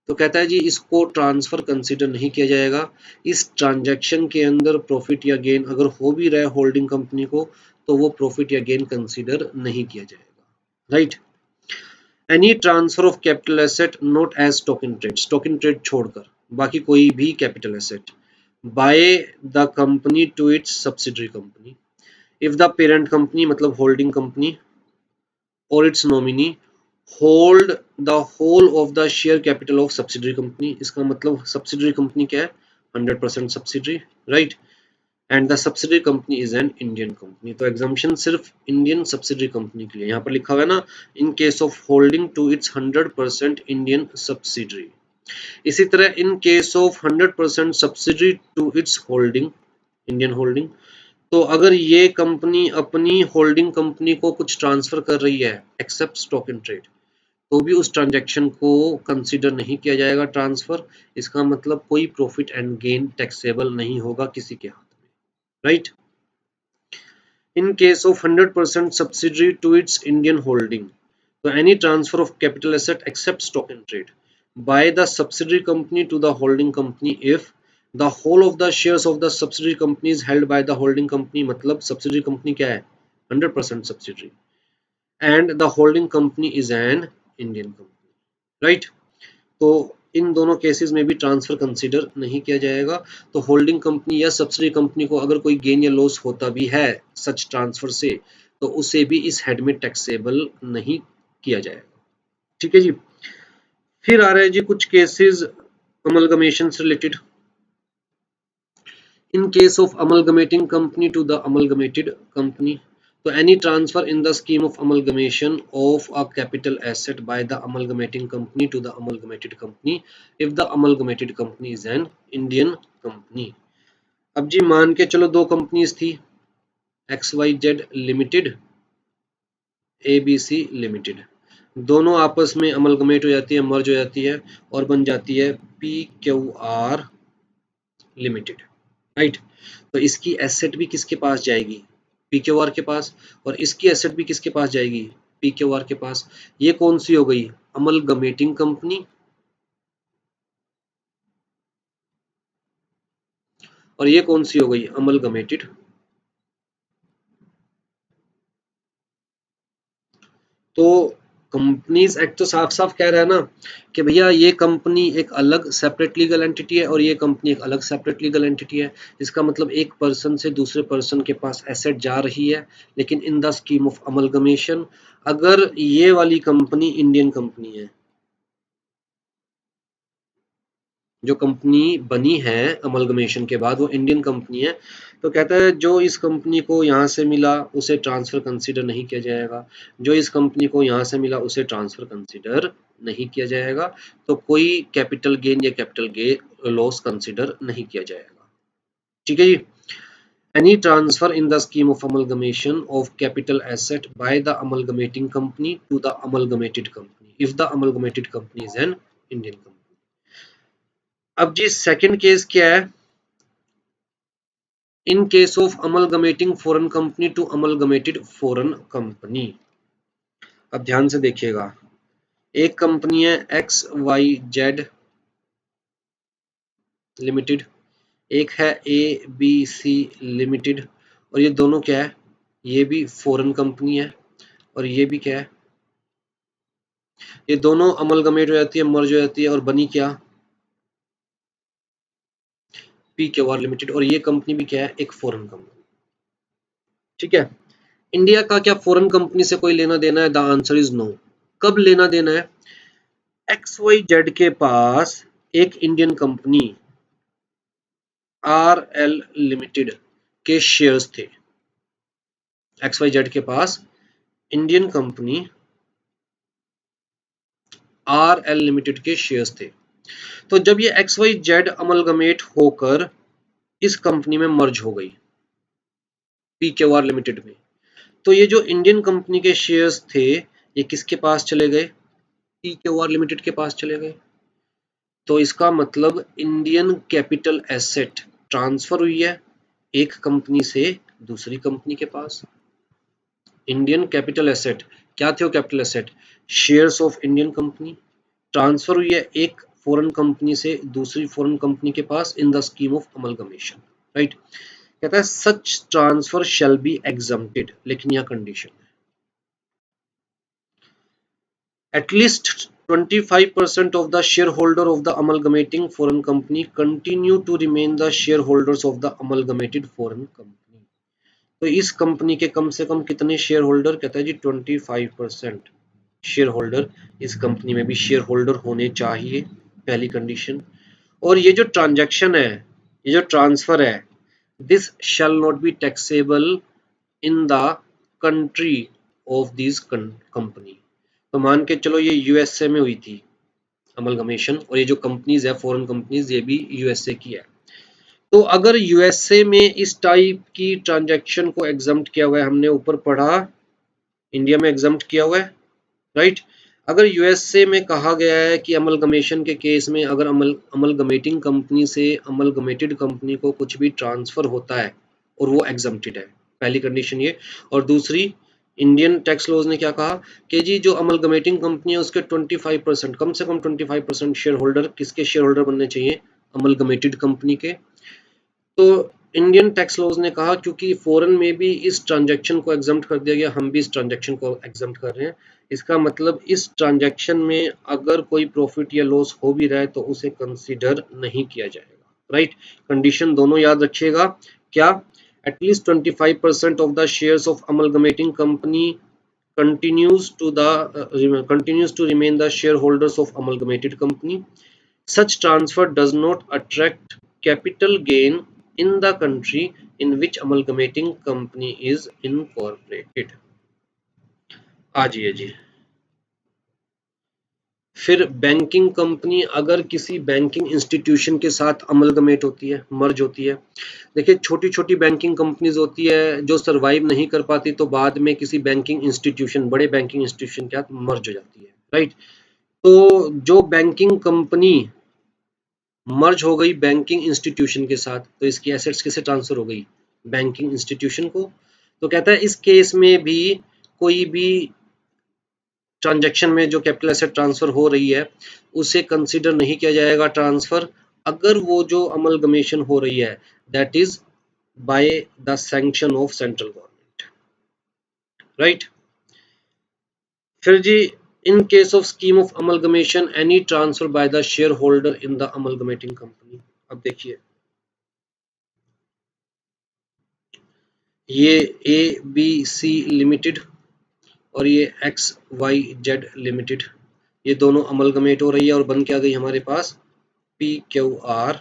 तो कहता है जी इसको ट्रांसफर कंसीडर नहीं किया जाएगा, इस ट्रांजैक्शन के अंदर प्रॉफिट या गेन अगर हो भी रहा है होल्डिंग कंपनी को तो वो प्रॉफिट या गेन कंसीडर नहीं किया जाएगा, right. Any transfer of capital asset not as stock in trade छोड़कर बाकी कोई भी capital asset by the company to its subsidiary company if the parent company मतलब होल्डिंग कंपनी और its nominee hold the whole of the share capital of subsidiary company. इसका मतलब subsidiary company क्या है, 100% subsidiary, right, and the subsidiary company is an Indian company. तो exemption सिर्फ Indian subsidiary company के लिए, यहाँ पर लिखा हुआ है ना in case of holding to its 100% Indian subsidiary. इसी तरह in case of 100% subsidiary to its holding Indian holding, तो अगर ये कंपनी अपनी होल्डिंग कंपनी को कुछ ट्रांसफर कर रही है एक्सेप्ट स्टॉक इन ट्रेड तो भी उस ट्रांजैक्शन को कंसीडर नहीं किया जाएगा ट्रांसफर। इसका मतलब कोई प्रॉफिट एंड गेन टैक्सेबल नहीं होगा किसी के हाथ में, right. In case of 100% subsidiary to its Indian holding, तो any transfer of capital asset except stock in trade by the subsidiary company to the holding company if the whole of the shares of the subsidiary company is held by the holding company, मतलब subsidiary company क्या है, 100% subsidiary, and the holding company is an Indian company, right. तो इन दोनों cases में भी transfer consider नहीं किया जाएगा। तो होल्डिंग कंपनी या सब्सिडरी कंपनी को अगर कोई गेन या लॉस होता भी है सच ट्रांसफर से तो उसे भी इस हेड में टैक्सेबल नहीं किया जाएगा, ठीक है जी। फिर आ रहे हैं जी कुछ केसेस अमलगमेशन से related. In case of amalgamating company to the amalgamated company, so any transfer in the scheme of amalgamation of a capital asset by the amalgamating company to the amalgamated company if the amalgamated company is an Indian company। अब जी मान के चलो दो companies थी XYZ limited, ABC limited, दोनों आपस में amalgamate हो जाती है, मर्ज हो जाती है और बन जाती है PQR लिमिटेड, राइट। तो इसकी एसेट भी किसके पास जाएगी, पीक्यूआर के पास, और इसकी एसेट भी किसके पास जाएगी, पीक्यूआर के पास। ये कौन सी हो गई, अमलगमेटिंग कंपनी, और ये कौन सी हो गई, अमलगमेटेड। तो कंपनीज एक्ट तो साफ साफ कह रहा है ना कि भैया ये कंपनी एक अलग सेपरेट लीगल एंटिटी है और ये कंपनी एक अलग सेपरेट लीगल एंटिटी है। इसका मतलब एक पर्सन से दूसरे पर्सन के पास एसेट जा रही है, लेकिन इन द स्कीम ऑफ अमलगमेशन अगर ये वाली कंपनी इंडियन कंपनी है, जो कंपनी बनी है अमलगमेशन के बाद वो इंडियन कंपनी है, तो कहता है जो इस कंपनी को यहाँ से मिला उसे ट्रांसफर कंसीडर नहीं किया जाएगा, जो इस कंपनी को यहाँ से मिला उसे ट्रांसफर कंसीडर नहीं किया जाएगा, तो कोई कैपिटल गेन या कैपिटल गेन लॉस कंसीडर नहीं किया जाएगा। ठीक है जी। Any transfer in the scheme of amalgamation of capital asset by the amalgamating company to the amalgamated company if the amalgamated company is an Indian company. अब जी second case क्या है, in case of amalgamating foreign company to amalgamated foreign company. अब ध्यान से देखिएगा, एक company है एक्स वाई जेड लिमिटेड, एक है ए बी सी लिमिटेड, और ये दोनों क्या है, ये भी फॉरेन कंपनी है और ये भी क्या है, ये दोनों अमलगमेट हो जाती है, मर्ज हो जाती है और बनी क्या, पी क्यू आर लिमिटेड, और ये कंपनी भी क्या है, एक फॉरेन कंपनी। ठीक है। इंडिया का क्या फॉरेन कंपनी से कोई लेना देना है, द आंसर इज नो। कब लेना देना है, एक्स वाई जेड के पास एक Indian company R L limited के शेयर्स थे, एक्स वाई जेड के पास Indian company R L limited के शेयर्स थे। तो जब ये एक्स वाई जेड अमलगमेट होकर इस कंपनी में मर्ज हो गई पी क्यू आर लिमिटेड में, तो ये जो इंडियन कंपनी के शेयर्स थे ये किसके पास चले गए, पी क्यू आर लिमिटेड के पास चले गए। तो इसका मतलब इंडियन कैपिटल एसेट ट्रांसफर हुई है एक कंपनी से दूसरी कंपनी के पास। इंडियन कैपिटल एसेट क्या थे, वो capital asset shares of Indian company, transfer हुई है एक फॉरेन कंपनी से दूसरी फॉरेन कंपनी के पास in the scheme of amalgamation. Right. कहता है such transfer shall be exempted, लेकिन यह कंडीशन है at least 25% of the shareholder of the amalgamating foreign company continue to remain the shareholders of the amalgamated foreign company। तो इस company के कम से कम कितने शेयर होल्डर, कहता है जी 25% शेयर होल्डर इस कंपनी में भी शेयर होल्डर होने चाहिए, पहली कंडीशन। और ये जो ट्रांजैक्शन है, ये जो ट्रांसफर है, this shell not be taxable in the country of this company. तो मान के चलो ये यूएसए में हुई थी अमलगमेशन, और ये जो कंपनीज है फॉरेन कंपनीज ये भी यूएसए की है। तो अगर यूएसए में इस टाइप की ट्रांजैक्शन को एग्जम्प्ट किया हुआ है, हमने ऊपर पढ़ा इंडिया में एग्जम्प्ट किया हुआ है, राइट। अगर यूएसए में कहा गया है कि अमलगमेशन के केस में अगर अमलगमेटिंग कंपनी से अमलगमेटेड कंपनी को कुछ भी ट्रांसफर होता है और वो एग्जम्प्टेड है, पहली कंडीशन ये। और दूसरी, इंडियन टैक्स लॉज ने क्या कहा कि जी जो अमलगमेटिंग कंपनी है उसके 25% कम से कम 25% शेयर होल्डर किसके शेयर होल्डर बनने चाहिए, अमलगमेटेड कंपनी के। तो इंडियन टैक्स लॉज ने कहा क्योंकि फॉरेन में भी इस ट्रांजैक्शन को एग्जम्प्ट कर दिया गया, हम भी इस ट्रांजैक्शन को एग्जम्प्ट कर रहे हैं। इसका मतलब इस ट्रांजैक्शन में अगर कोई प्रॉफिट या लॉस हो भी रहा है तो उसे कंसीडर नहीं किया जाएगा। राइट। कंडीशन दोनों याद रखिएगा, क्या, at least 25% of the shares of amalgamating company continues to remain the shareholders of amalgamated company. Such transfer does not attract capital gain in the country in which amalgamating company is incorporated। आ जाइए जी। फिर banking company अगर किसी banking institution के साथ amalgamate होती है, मर्ज होती है। देखिए छोटी छोटी बैंकिंग कंपनीज होती है जो सरवाइव नहीं कर पाती, तो बाद में किसी बैंकिंग इंस्टीट्यूशन, बड़े बैंकिंग इंस्टीट्यूशन के साथ मर्ज हो जाती है। राइट। तो जो बैंकिंग कंपनी मर्ज हो गई बैंकिंग इंस्टीट्यूशन के साथ, तो इसकी एसेट्स किसे ट्रांसफर हो गई, बैंकिंग इंस्टीट्यूशन को। तो कहता है इस केस में भी कोई भी ट्रांजैक्शन में जो कैपिटल एसेट ट्रांसफर हो रही है उसे कंसीडर नहीं किया जाएगा ट्रांसफर, अगर वो जो अमलगमेशन हो रही है that is by the sanction of central government, right. फिर जी, in case of scheme of amalgamation any transfer by the share holder in the amalgamating company. अब देखिए, ये ए बी सी लिमिटेड और ये एक्स वाई जेड लिमिटेड, ये दोनों amalgamate हो रही है और बन के आ गई हमारे पास P Q R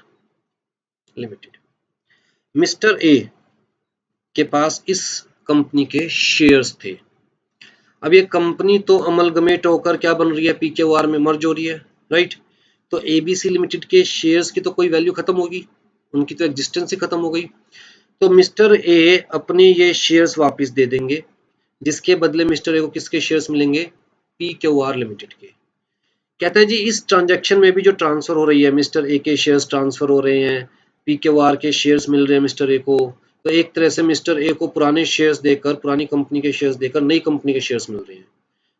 limited. Mister A के पास इस कंपनी के शेयर्स थे। अब ये कंपनी तो अमलगमेट होकर क्या बन रही है, पी क्यू आर में मर्ज हो रही है, राइट। तो एबीसी लिमिटेड के शेयर्स की तो कोई वैल्यू खत्म होगी, उनकी तो एग्जिस्टेंस ही खत्म हो गई। तो मिस्टर ए अपने ये शेयर्स वापस दे देंगे, जिसके बदले मिस्टर ए को किसके शेयर्स मिलेंगे, पी क्यू आर लिमिटेड के। कहता है जी इस ट्रांजैक्शन में भी जो ट्रांसफर हो रही है, मिस्टर ए के शेयर्स ट्रांसफर हो रहे हैं, पी क्यू आर के शेयर्स मिल रहे हैं मिस्टर ए को, तो एक तरह से मिस्टर ए को पुराने शेयर्स देकर, पुरानी कंपनी के शेयर्स देकर नई कंपनी के शेयर्स मिल रहे हैं।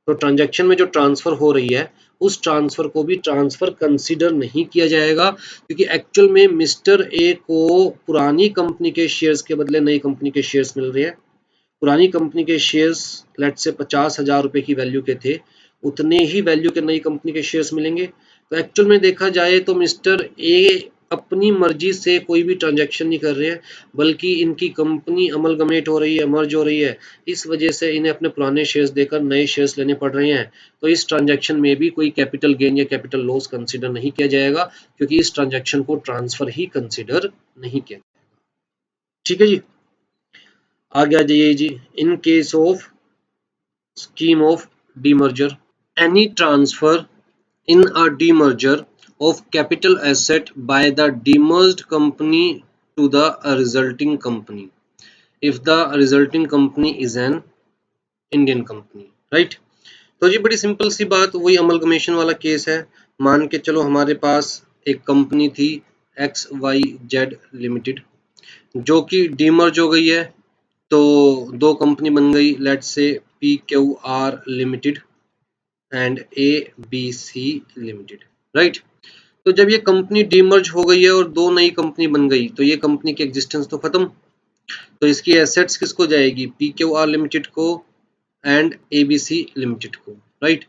तो ट्रांजैक्शन में जो ट्रांसफर हो रही है उस ट्रांसफर को भी ट्रांसफर कंसीडर नहीं किया जाएगा, क्योंकि एक्चुअल में मिस्टर ए को पुरानी कंपनी के शेयर्स के बदले नई कंपनी के शेयर्स मिल रहे हैं। पुरानी कंपनी के शेयर्स लेट से 50,000 रुपए की वैल्यू के थे, उतने ही वैल्यू के नई कंपनी के शेयर्स मिलेंगे। तो एक्चुअल में देखा जाए तो मिस्टर ए अपनी मर्जी से कोई भी ट्रांजैक्शन नहीं कर रहे हैं, बल्कि इनकी कंपनी अमलगमेट हो रही है, मर्ज हो रही है, इस वजह से इन्हें अपने पुराने शेयर्स देकर नए शेयर्स लेने पड़ रहे हैं। तो इस ट्रांजैक्शन में भी कोई कैपिटल गेन या कैपिटल लॉस कंसीडर नहीं किया जाएगा, क्योंकि इस ट्रांजैक्शन को ट्रांसफर ही कंसीडर नहीं किया जाएगा। ठीक है जी, आगे आ जाइए जी। In case of scheme of demerger, any transfer in a demerger of capital asset by the demerged company to the resulting company if the resulting company is an Indian company, right। तो जी बड़ी simple सी बात, वही amalgamation वाला case है। मान के चलो हमारे पास एक कंपनी थी एक्स वाई जेड लिमिटेड, जो कि डीमर्ज हो गई है, तो दो कंपनी बन गई, let's say P Q R limited and A B C limited, right. तो जब ये कंपनी डीमर्ज हो गई है और दो नई कंपनी बन गई, तो ये कंपनी की एग्जिस्टेंस तो खत्म, तो इसकी एसेट्स किसको जाएगी, पी क्यू आर लिमिटेड को and A B C limited को, राइट।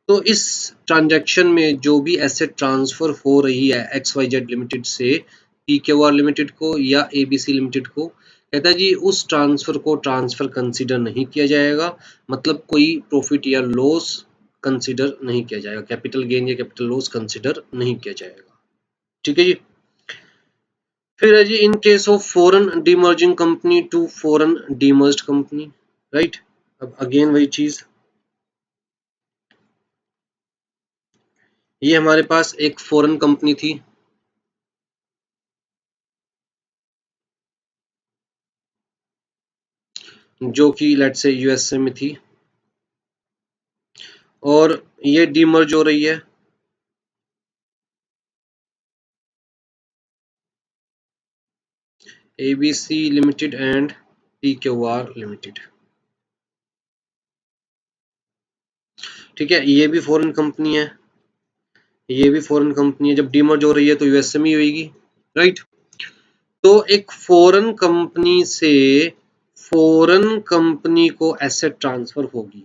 तो इस ट्रांजैक्शन में जो भी एसेट ट्रांसफर हो रही है एक्स वाई जेड लिमिटेड से पी क्यू आर लिमिटेड को या ए बी सी लिमिटेड को, कहता है जी उस ट्रांसफर को ट्रांसफर कंसीडर नहीं किया जाएगा, मतलब कोई प्रॉफिट या लॉस कंसीडर नहीं किया जाएगा, कैपिटल गेन या कैपिटल लॉस कंसीडर नहीं किया जाएगा। ठीक है जी। फिर है जी in case of foreign demerging company to foreign demerged company, right. अब अगेन वही चीज, ये हमारे पास एक फॉरेन कंपनी थी, जो कि लेट से यूएसए में थी, और ये डीमर्ज हो रही है ABC limited and PQR limited. ठीक है, ये भी फॉरेन कंपनी है, ये भी फॉरेन कंपनी है, जब डीमर्ज हो रही है तो यूएसए में ही होगी, राइट। तो एक फॉरेन कंपनी से फॉरेन कंपनी को एसेट ट्रांसफर होगी।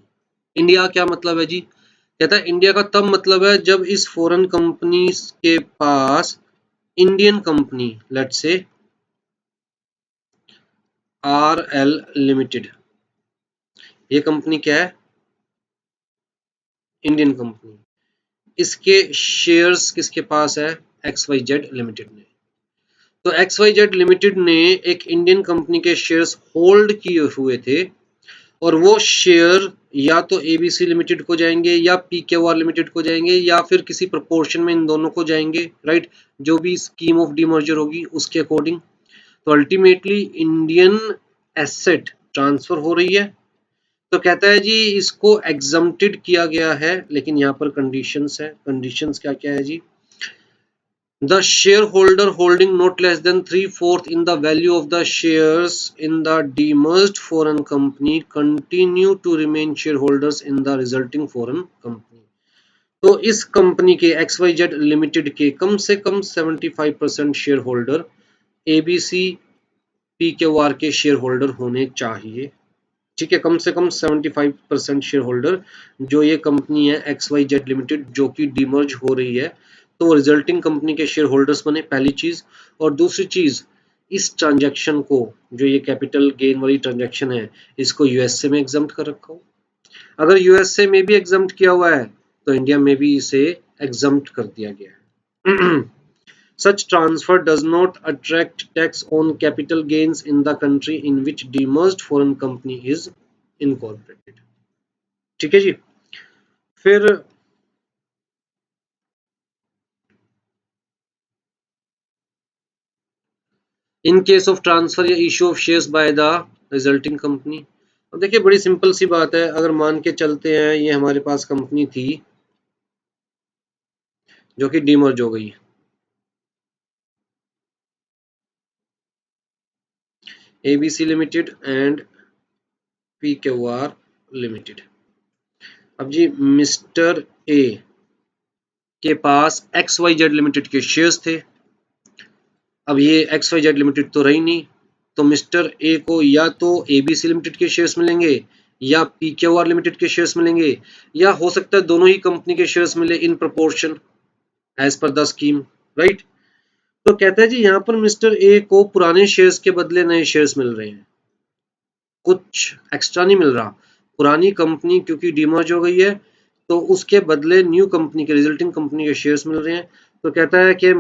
इंडिया क्या मतलब है जी, कहता है इंडिया का तब मतलब है जब इस फॉरेन कंपनी के पास इंडियन कंपनी लेट से आर एल लिमिटेड, ये कंपनी क्या है, इंडियन कंपनी, इसके शेयर्स किसके पास है, एक्स वाई जेड लिमिटेड ने। तो एक्स वाई जेड लिमिटेड ने एक इंडियन कंपनी के शेयर्स होल्ड किए हुए थे, और वो शेयर या तो एबीसी लिमिटेड को जाएंगे या पीक्यूआर लिमिटेड को जाएंगे या फिर किसी प्रोपोर्शन में इन दोनों को जाएंगे, राइट, जो भी स्कीम ऑफ डीमर्जर होगी उसके अकॉर्डिंग। तो अल्टीमेटली इंडियन एसेट ट्रांसफर हो रही है, तो कहता है जी इसको एग्जम्प्टेड किया गया है, लेकिन यहाँ पर कंडीशंस है। कंडीशंस क्या क्या है जी, The shareholder holding not less than 3/4 in the value of the shares in the demerged foreign company continue to remain shareholders in the resulting foreign company. तो इस कंपनी के XYZ लिमिटेड के कम से कम 75% share holder ABC PQR के share holder होने चाहिए। ठीक है, कम से कम 75% शेयर होल्डर जो ये कंपनी है XYZ लिमिटेड जो कि डीमर्ज हो रही है, तो वो रिजल्टिंग कंपनी के शेयर होल्डर्स बने, पहली चीज। और दूसरी चीज, इस ट्रांजैक्शन को, जो ये कैपिटल गेन वाली ट्रांजैक्शन है, इसको यूएसए में एग्जम्प्ट कर रखा हो। अगर यूएसए में भी एग्जम्प्ट किया हुआ है तो इंडिया में भी इसे एग्जम्प्ट कर दिया गया है। Such transfer does not attract tax on capital gains in the country in which demerged foreign company is incorporated. ठीक है जी। फिर इन केस ऑफ ट्रांसफर या issue of shares by the resulting company. अब देखिए बड़ी सिंपल सी बात है, अगर मान के चलते हैं ये हमारे पास कंपनी थी जो कि डीमर्ज हो गई, ABC limited and PQR limited. अब जी मिस्टर ए के पास XYZ लिमिटेड के शेयर्स थे। अब ये XYZ लिमिटेड तो रही नहीं, तो मिस्टर ए को या तो ABC लिमिटेड के शेयर्स मिलेंगे या PQR लिमिटेड के शेयर्स मिलेंगे, या हो सकता है दोनों ही कंपनी के शेयर्स मिले in proportion as per the scheme, right. तो कहता है जी यहाँ पर मिस्टर ए को पुराने शेयर्स के बदले नए शेयर्स मिल रहे हैं, कुछ एक्स्ट्रा नहीं मिल रहा। पुरानी कंपनी क्योंकि डीमर्ज हो गई है तो उसके बदले न्यू कंपनी के, रिजल्टिंग कंपनी के शेयर्स मिल रहे हैं। तो कहता है कि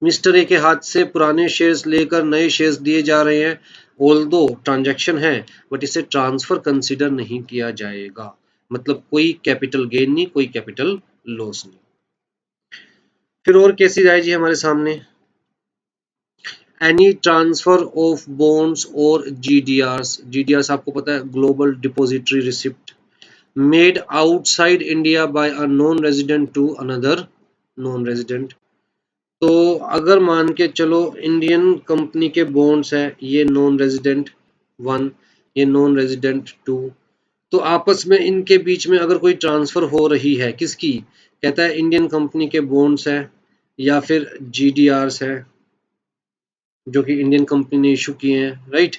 मिस्टर ए के हाथ से पुराने शेयर्स लेकर नए शेयर्स दिए जा रहे हैं, ऑल्दो ट्रांजैक्शन है, बट इसे ट्रांसफर कंसीडर नहीं किया जाएगा। मतलब कोई कैपिटल गेन नहीं, कोई कैपिटल लॉस नहीं। फिर और केसेस आए जी हमारे सामने, एनी ट्रांसफर ऑफ बॉन्ड्स और GDRs आपको पता है, global depository receipt, made outside India by a non resident to another non resident. तो अगर मान के चलो इंडियन कंपनी के बॉन्ड्स है, ये नॉन रेजिडेंट 1, ये नॉन रेजिडेंट 2, तो आपस में इनके बीच में अगर कोई ट्रांसफर हो रही है, किसकी, कहता है इंडियन कंपनी के बॉन्ड्स है या फिर GDRs है जो कि इंडियन कंपनी ने इशू किए हैं, राइट।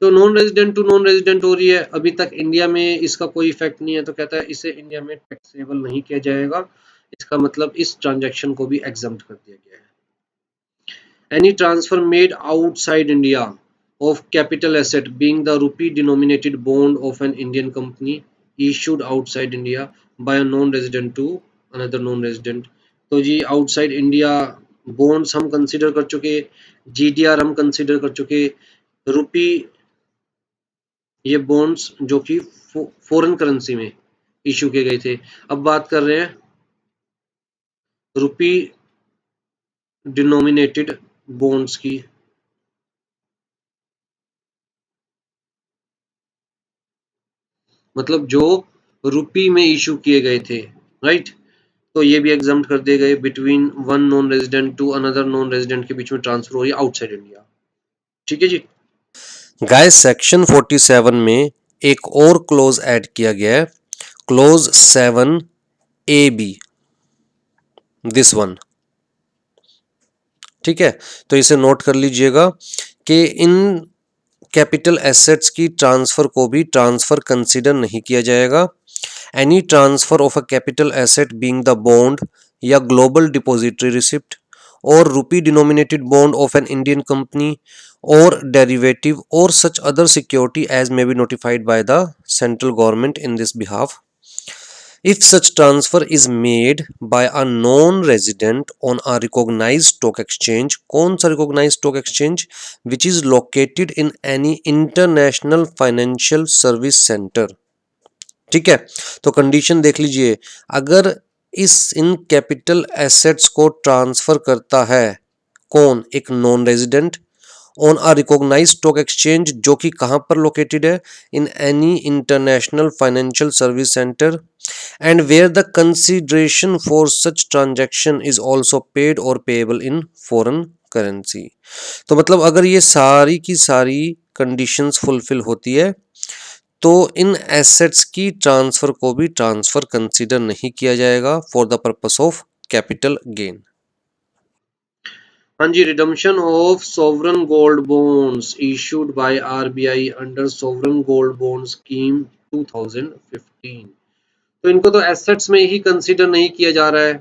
तो non resident to non resident हो रही है, अभी तक इंडिया में इसका कोई इफेक्ट नहीं है, तो कहता है इसे इंडिया में टैक्सेबल नहीं किया जाएगा। इसका मतलब इस ट्रांजैक्शन को भी एग्जम्प्ट कर दिया गया है। Any transfer made outside India of capital asset being the rupee denominated bond of an Indian company issued outside India by a non-resident to another non-resident। तो जी आउटसाइड इंडिया बॉन्ड्स हम consider कर चुके, GDR हम consider कर चुके, रुपी ये bonds जो कि फॉरेन करेंसी में इशू किए गए थे। अब बात कर रहे हैं रुपी डिनोमिनेटेड बॉन्ड्स की। मतलब जो रुपी में इशू किए गए थे, राइट। तो ये भी एग्जाम्प्ट कर दिए गए, between one non resident to another non resident के बीच में ट्रांसफर हो रही है आउटसाइड इंडिया। ठीक है जी। गाइस सेक्शन 47 में एक और क्लोज ऐड किया गया है, क्लोज 7AB, दिस वन। ठीक है, तो इसे नोट कर लीजिएगा कि इन कैपिटल एसेट्स की ट्रांसफर को भी ट्रांसफर कंसीडर नहीं किया जाएगा। Any transfer of a capital asset being the bond या ग्लोबल डिपॉजिटरी रिसिप्ट और rupee denominated bond of an Indian company or derivative or such other security as may be notified by the central government in this behalf. If such transfer is made by a non-resident on a recognized stock exchange, कौन सा recognized stock exchange, which is located in any international financial service center। ठीक है, तो condition देख लीजिए, अगर इन capital assets को ट्रांसफर करता है कौन, एक non resident, on a recognised stock exchange जो कि कहां पर लोकेटेड है, in any international financial service centre, and where the consideration for such transaction is also paid or payable in foreign currency। तो मतलब अगर ये सारी की सारी कंडीशंस फुलफिल होती है तो इन एसेट्स की ट्रांसफर को भी ट्रांसफर कंसीडर नहीं किया जाएगा for the purpose of capital gain. हाँ जी, redemption of sovereign gold bonds issued by RBI under sovereign gold bond scheme 2015। तो इनको तो एसेट्स में ही कंसीडर नहीं किया जा रहा है,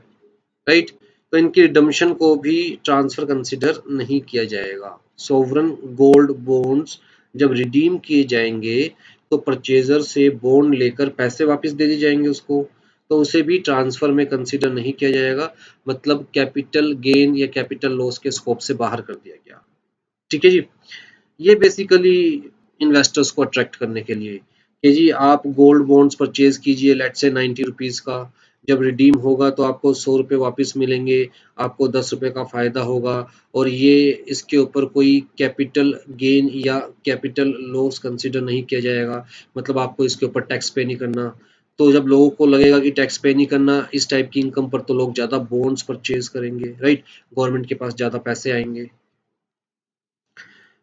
राइट? तो इनकी रिडम्पशन को भी ट्रांसफर कंसीडर नहीं किया जाएगा। सोवरन गोल्ड बॉन्ड्स जब रिडीम किए जाएंगे तो परचेजर से बॉन्ड लेकर पैसे वापस दे दिए जाएंगे उसको, तो उसे भी ट्रांसफर में कंसीडर नहीं किया जाएगा, मतलब कैपिटल गेन या कैपिटल लॉस के स्कोप से बाहर कर दिया गया। ठीक है जी। ये बेसिकली इन्वेस्टर्स को अट्रैक्ट करने के लिए कि जी आप गोल्ड बॉन्ड्स परचेज कीजिए लेट से 90 रुपीज़ का, जब रिडीम होगा तो आपको 100 रुपये वापस मिलेंगे, आपको 10 रुपये का फ़ायदा होगा, और ये इसके ऊपर कोई कैपिटल गेन या कैपिटल लॉस कंसिडर नहीं किया जाएगा, मतलब आपको इसके ऊपर टैक्स पे नहीं करना। तो जब लोगों को लगेगा कि टैक्स पे नहीं करना इस टाइप की इनकम पर, तो लोग ज़्यादा बॉन्ड्स परचेज करेंगे, राइट? गवर्नमेंट के पास ज़्यादा पैसे आएंगे।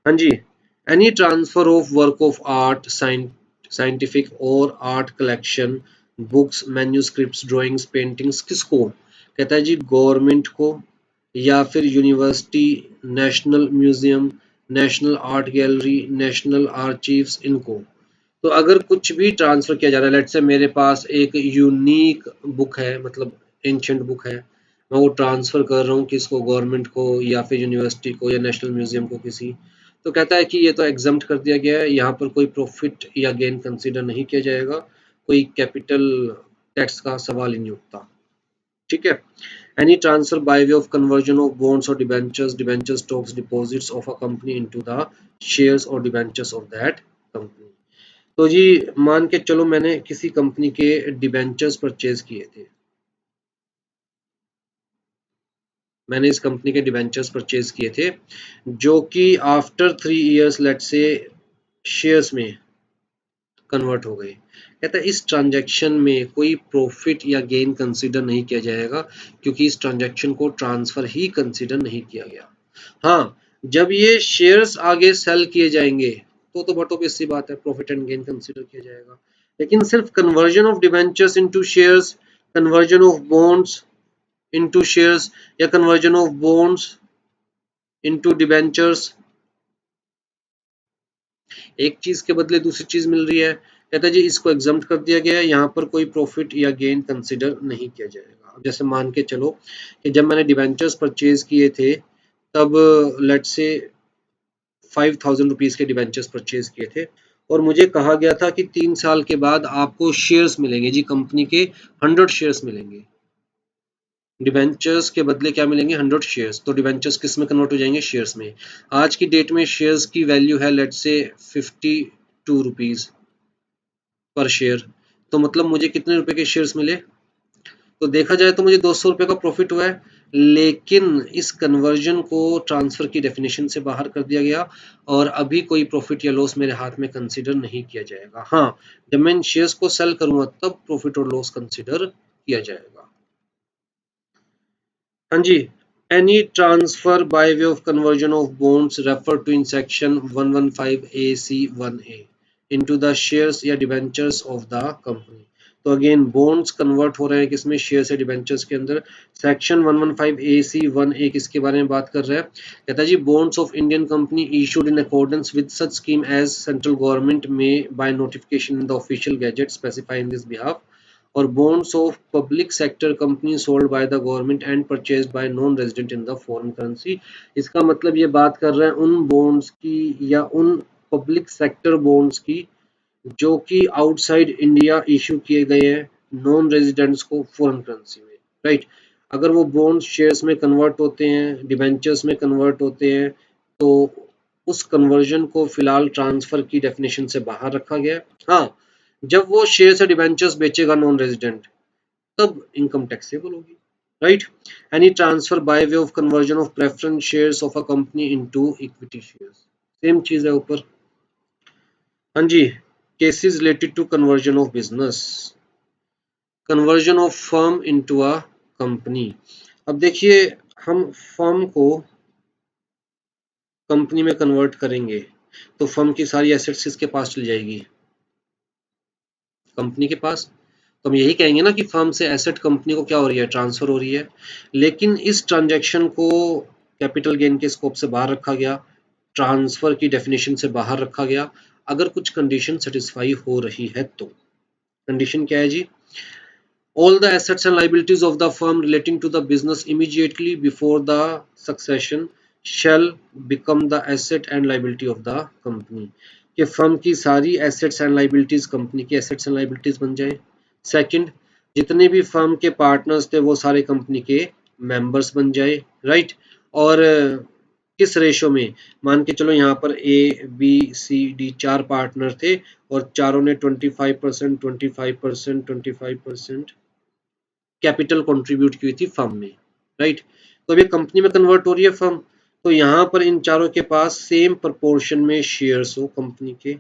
हाँ जी। Any transfer of work of art, scientific और art collection, books, manuscripts, drawings, paintings किसको कहता है जी? गवर्नमेंट को, या फिर university, national museum, national art gallery, national archives, इनको। तो अगर कुछ भी ट्रांसफर किया जा रहा है, लेट्स से मेरे पास एक यूनिक बुक है, मतलब एंशिएंट बुक है, मैं वो ट्रांसफर कर रहा हूँ किसको? गवर्नमेंट को या फिर यूनिवर्सिटी को या नेशनल म्यूजियम को किसी। तो कहता है कि ये तो एग्जम्प्ट कर दिया गया है, यहाँ पर कोई प्रॉफिट या गेन कंसीडर नहीं किया जाएगा, कोई कैपिटल टैक्स का सवाल ही नहीं उठता। ठीक है। Any transfer by way of conversion of bonds और debentures, stocks, deposits of a company into the shares और डिबेंचर्स ऑफ दैट कंपनी। तो जी मान के चलो मैंने किसी कंपनी के डिबेंचर्स परचेज किए थे, मैंने इस कंपनी के डिबेंचर्स परचेज किए थे जो कि आफ्टर 3 इयर्स लेट से शेयर्स में कन्वर्ट हो गए। कहता है इस ट्रांजैक्शन में कोई प्रॉफिट या गेन कंसीडर नहीं किया जाएगा क्योंकि इस ट्रांजैक्शन को ट्रांसफर ही कंसीडर नहीं किया गया। हाँ, जब ये शेयर्स आगे सेल किए जाएंगे तो बट ऑब्वियस सी बात है प्रॉफिट एंड गेन कंसीडर किया जाएगा, लेकिन सिर्फ conversion of debentures into shares, conversion of bonds into shares, या conversion of bonds into debentures, एक चीज के बदले दूसरी चीज मिल रही है। कहता है जी इसको एग्जम्प्ट कर दिया गया है, यहाँ पर कोई प्रॉफिट या गेन कंसिडर नहीं किया जाएगा। अब जैसे मान के चलो कि जब मैंने डिबेंचर्स परचेज किए थे तब लेट से 5000 रुपीज के डिबेंचर्स परचेज किए थे, और मुझे कहा गया था कि 3 साल के बाद आपको शेयर्स मिलेंगे जी, कंपनी के 100 शेयर्स मिलेंगे। डिबेंचर्स के बदले क्या मिलेंगे? 100 शेयर्स। तो डिबेंचर्स किस में कन्वर्ट हो जाएंगे? शेयर्स में। आज की डेट में शेयर्स की वैल्यू है लेट से 52 रुपीज पर शेयर, तो मतलब मुझे कितने रुपए के शेयर्स मिले? तो देखा जाए तो मुझे 200 रुपए का प्रॉफिट हुआ है, लेकिन इस कन्वर्जन को ट्रांसफर की डेफिनेशन से बाहर कर दिया गया और अभी कोई प्रॉफिट या लॉस मेरे हाथ में कंसीडर नहीं किया जाएगा। हाँ, जब मैं इन शेयर्स को सेल करूंगा तब प्रॉफिट और लॉस कंसीडर किया जाएगा। हाँ जी। Any transfer by way of conversion of bonds refer to in section 115A(c)(1)(a) into the shares या डिबेंचर्स ऑफ द कंपनी। तो अगेन बॉन्ड्स कन्वर्ट हो रहे हैं किसमें? शेयर्स या डिबेंचर्स के अंदर। सेक्शन 115A(c)(1)(a) किसके बारे में बात कर रहा है? कहता है जी bonds of Indian company issued in accordance with such scheme as central government may by notification in the official gazette specify in this behalf, or bonds of public sector companies sold by the government and purchased by non-resident in the foreign currency। इसका मतलब ये बात कर रहे हैं उन bonds की या उन पब्लिक सेक्टर बॉन्ड्स की जो कि आउटसाइड इंडिया इशू किए गए हैं नॉन रेजिडेंट्स को फॉरेन करेंसी में, राइट? अगर वो बॉन्ड शेयर्स में कन्वर्ट होते हैं, डिबेंचर्स में कन्वर्ट होते हैं, तो उस कन्वर्जन को फिलहाल ट्रांसफर की डेफिनेशन से बाहर रखा गया है। हाँ, जब वो शेयर्स या डिबेंचर्स बेचेगा नॉन रेजिडेंट तब इनकम टैक्सेबल होगी, right? Any transfer by way of conversion of preference shares of a company into equity shares, same चीज है ऊपर। हाँ जी। Cases related to conversion of business, conversion of firm into a company. अब देखिए, हम firm को कंपनी में कन्वर्ट करेंगे तो फर्म की सारी एसेट्स किसके पास चली जाएगी? कंपनी के पास। तो हम यही कहेंगे ना कि फर्म से एसेट कंपनी को क्या हो रही है? ट्रांसफर हो रही है। लेकिन इस ट्रांजैक्शन को कैपिटल गेन के स्कोप से बाहर रखा गया, ट्रांसफर की डेफिनेशन से बाहर रखा गया, अगर कुछ कंडीशन सेटिस्फाई हो रही है तो। कंडीशन क्या है जी? All the assets and liabilities of the firm relating to the business immediately before the succession shall become the asset and liability of the company। कि फर्म की सारी एसेट्स एंड लाइबिलिटीज कंपनी की assets and liabilities बन जाए। Second, जितने भी firm के partners थे वो सारे कंपनी के मेंबर्स बन जाए, राइट। और किस रेशो में? मान के चलो यहाँ पर A B C D 4 partner थे और चारों ने 25%, 25%, 25% कैपिटल कंट्रीब्यूट की हुई थी फर्म में, राइट। तो अब ये कंपनी में कन्वर्ट हो रही है फर्म, तो यहाँ पर इन चारों के पास सेम प्रोपोर्शन में शेयर्स हो कंपनी के।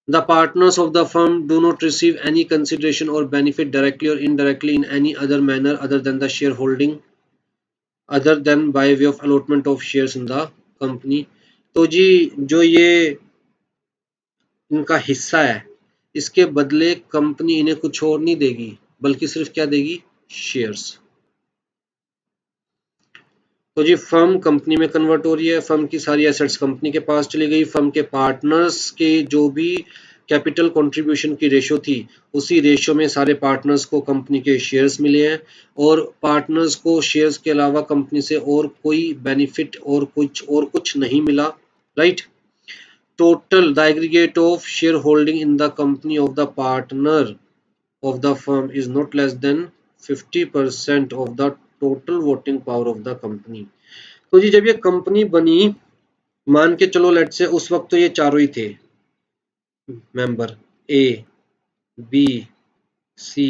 The partners of the firm do not receive any consideration or benefit directly or indirectly in any other manner other than the shareholding, other than by way of allotment of shares in the company। तो जी, जो ये इनका हिस्सा है, इसके बदले company इन्हें कुछ और नहीं देगी, बल्कि सिर्फ क्या देगी? शेयर्स। तो जी, फर्म कंपनी में कन्वर्ट हो रही है, फर्म की सारी एसेट्स कंपनी के पास चली गई, फर्म के पार्टनर्स के जो भी कैपिटल कंट्रीब्यूशन की रेशो थी, उसी रेशो में सारे पार्टनर्स को कंपनी के शेयर्स मिले हैं, और पार्टनर्स को शेयर्स के अलावा कंपनी से और कोई बेनिफिट और कुछ नहीं मिला, right. Total the aggregate of share holding in the company of the partner of the firm is not less than 50% of the total voting power of the company। तो जी, जब ये कंपनी बनी, मान के चलो लेट से उस वक्त तो ये चारों ही थे member, A B C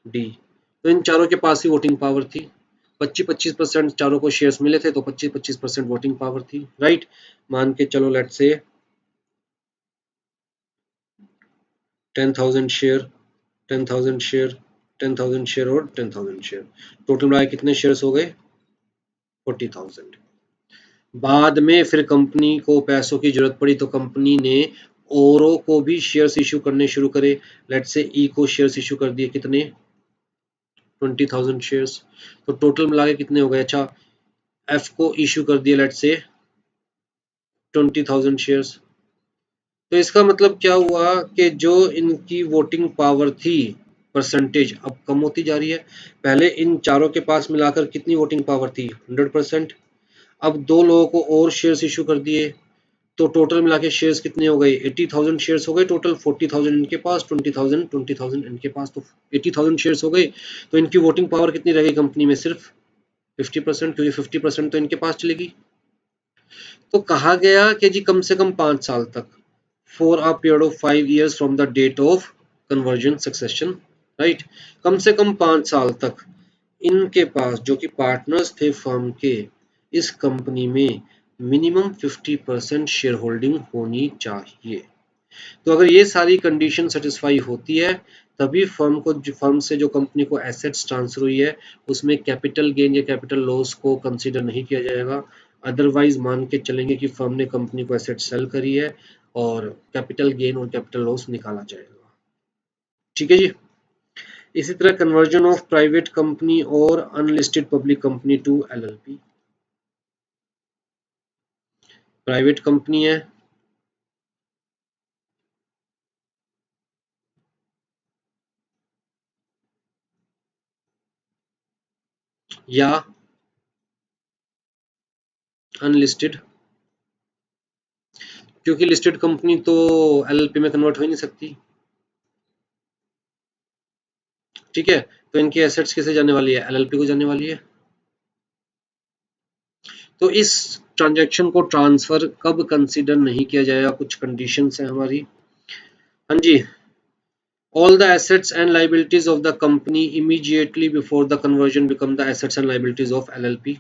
D, तो इन चारों के पास ही वोटिंग पावर थी। 25-25% चारों को शेयर्स मिले थे, तो 25-25% वोटिंग पावर थी, राइट। मान के चलो लेट से 10,000 शेयर, 10,000 शेयर, 10,000 शेयर और 10,000 शेयर, टोटल मिलाकर कितने शेयर्स हो गए? 40,000। बाद में फिर कंपनी को पैसों की जरूरत पड़ी तो कंपनी ने औरों को भी शेयर्स इशू करने शुरू करे। लेट से ई को शेयर्स इशू कर दिए, कितने? 20,000 शेयर्स। तो टोटल मिला के कितने हो गए? अच्छा, एफ को इशू कर दिए लेट से 20,000 शेयर्स। तो इसका मतलब क्या हुआ कि जो इनकी वोटिंग पावर थी परसेंटेज, अब कम होती जा रही है। पहले इन चारों के पास मिलाकर कितनी वोटिंग पावर थी? 100%। अब दो लोगों को और शेयर्स इशू कर दिए, तो टोटल मिला के शेयर्स कितने हो गए? 80,000 शेयर्स हो गए टोटल। 40,000 इनके पास, 20,000 इनके पास, तो 80,000 शेयर्स हो गए। तो इनकी वोटिंग पावर कितनी रह गई कंपनी में? सिर्फ 50%, क्योंकि 50% तो इनके पास चलेगी। तो कहा गया कि जी कम से कम 5 साल तक, for a period of 5 years from the date of conversion succession, right. कम से कम 5 साल तक इनके पास, जो कि पार्टनर्स थे फर्म के, इस कंपनी में मिनिमम 50% शेयर होल्डिंग होनी चाहिए। तो अगर ये सारी कंडीशन सेटिस्फाई होती है, तभी फर्म से जो कंपनी को एसेट्स ट्रांसफर हुई है, उसमें कैपिटल गेन या कैपिटल लॉस को कंसीडर नहीं किया जाएगा। अदरवाइज मान के चलेंगे कि फर्म ने कंपनी को एसेट सेल करी है और कैपिटल गेन और कैपिटल लॉस निकाला जाएगा। ठीक है जी। इसी तरह कन्वर्जन ऑफ प्राइवेट कंपनी और unlisted public company to LLP. Private company है या अनलिस्टेड, क्योंकि लिस्टेड कंपनी तो एलएलपी में कन्वर्ट हो ही नहीं सकती। ठीक है, तो इनकी एसेट्स किसे जाने वाली है? एलएलपी को जाने वाली है। तो इस ट्रांजैक्शन को ट्रांसफर कब कंसीडर नहीं किया जाएगा? कुछ कंडीशंस हैं हमारी। हाँ जी, all the assets and liabilities of the company immediately before the conversion become the assets and liabilities of LLP।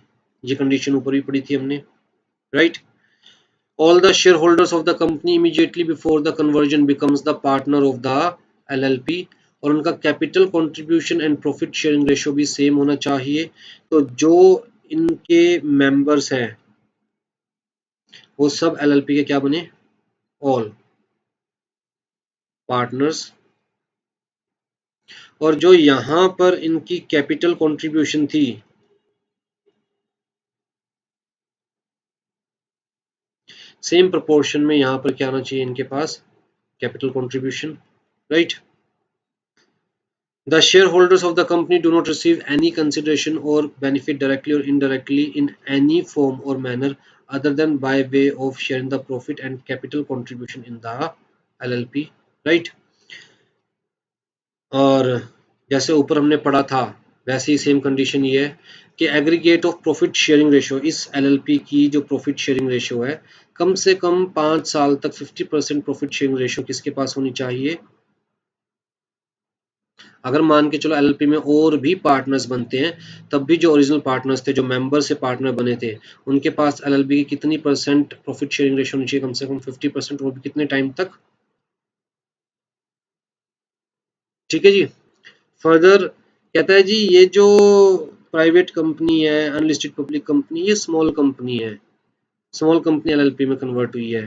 ये कंडीशन ऊपर भी पढ़ी थी हमने, right. all the shareholders of the company immediately before the conversion becomes the partner of the LLP, और उनका capital contribution and profit sharing ratio भी same होना चाहिए। तो जो इनके मेंबर्स हैं वो सब एलएलपी के क्या बने, ऑल पार्टनर्स। और जो यहां पर इनकी कैपिटल कंट्रीब्यूशन थी सेम प्रोपोर्शन में यहां पर क्या आना चाहिए इनके पास, capital contribution, right. The shareholders of the company do not receive any consideration or benefit directly or indirectly in any form or manner other than by way of sharing the profit and capital contribution in the LLP, right? और जैसे ऊपर हमने पढ़ा था वैसे ही same condition ये है कि aggregate of profit sharing ratio, इस एलएलपी की जो प्रॉफिट शेयरिंग रेशियो है कम से कम 5 साल तक 50% प्रॉफिट शेयरिंग रेशियो किसके पास होनी चाहिए। अगर मान के चलो एलएलपी में और भी पार्टनर्स बनते हैं तब भी जो ओरिजिनल पार्टनर्स थे, जो मेंबर से पार्टनर बने थे, उनके पास एलएलपी की कितनी परसेंट प्रॉफिट शेयरिंग रेशियो होनी चाहिए, कम से कम 50%, वो भी कितने टाइम तक। ठीक है जी। फर्दर कहता है जी ये जो प्राइवेट कंपनी है, अनलिस्टेड पब्लिक कंपनी, ये स्मॉल कंपनी है, स्मॉल कंपनी एलएलपी में कन्वर्ट हुई है।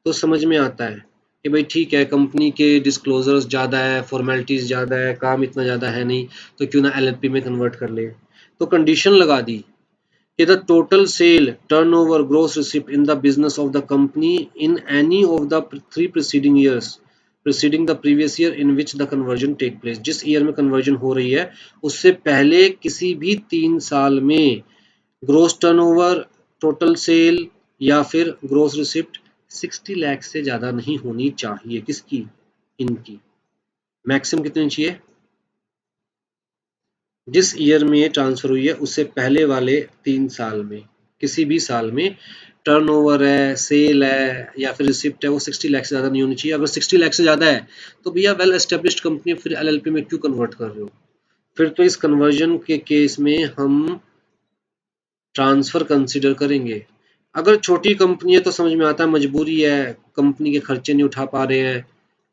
तो समझ में आता है कि भाई ठीक है, कंपनी के डिस्क्लोजर्स ज़्यादा है, फॉर्मेलिटीज़ ज़्यादा है, काम इतना ज़्यादा है नहीं, तो क्यों ना एलएलपी में कन्वर्ट कर ले। तो कंडीशन लगा दी कि the total sale, turnover, gross receipt in the business of the company in any of the three preceding years preceding the previous year in which the conversion take place, जिस year में conversion हो रही है उससे पहले किसी भी 3 साल में ग्रोस टर्नओवर, टोटल सेल या फिर ग्रोस रिसिप्ट 60 लाख से ज्यादा नहीं होनी चाहिए। किसकी, इनकी। मैक्सिमम कितनी चाहिए, जिस ईयर में ये ट्रांसफर हुई है उससे पहले वाले 3 साल में किसी भी साल में टर्नओवर है, सेल है या फिर रिसिप्ट है वो 60 लाख से ज़्यादा नहीं होनी चाहिए। अगर 60 लाख से ज़्यादा है तो भैया वेल एस्टेब्लिश्ड कंपनी फिर एलएलपी में क्यों कन्वर्ट कर रहे हो। फिर तो इस कन्वर्जन के केस में हम ट्रांसफ़र कंसिडर करेंगे। अगर छोटी कंपनी है तो समझ में आता है मजबूरी है, कंपनी के खर्चे नहीं उठा पा रहे हैं,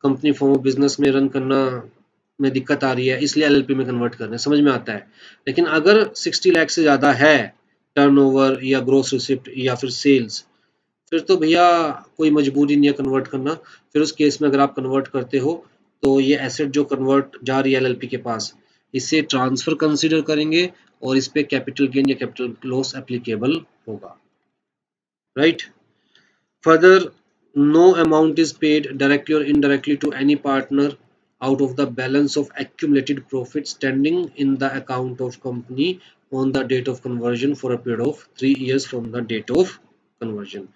कंपनी फॉर्म ऑफ बिजनेस में रन करना में दिक्कत आ रही है, इसलिए एलएलपी में कन्वर्ट कर रहे हैं, समझ में आता है। लेकिन अगर 60 लाख से ज़्यादा है टर्नओवर या ग्रोस रिसिप्ट या फिर सेल्स, फिर तो भैया कोई मजबूरी नहीं है कन्वर्ट करना। फिर उस केस में अगर आप कन्वर्ट करते हो तो ये एसेट जो कन्वर्ट जा रही है एलएलपी के पास, इसे ट्रांसफर कंसीडर करेंगे और इस पे कैपिटल गेन या कैपिटल लॉस एप्लीकेबल होगा, right. Further, no amount is paid directly or indirectly to any partner out of the balance of accumulated profit standing in the account of company on the date of conversion for a period of 3 years from the date of conversion।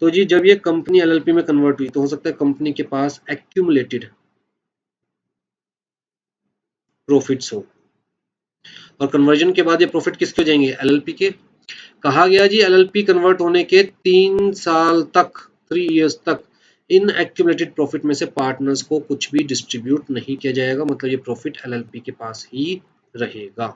तो जी जब ये company LLP में convert हुई तो हो सकता है company के पास एक्यूमुलेटेड प्रॉफिट्स हो और कन्वर्जन के बाद ये प्रॉफिट किसके हो जाएंगे, एलएलपी के। कहा गया जी एलएलपी कन्वर्ट होने के 3 साल तक, 3 इयर्स तक इन एक्यूमुलेटेड प्रॉफिट में से पार्टनर्स को कुछ भी डिस्ट्रीब्यूट नहीं किया जाएगा, मतलब ये प्रॉफिट एलएलपी के पास ही रहेगा।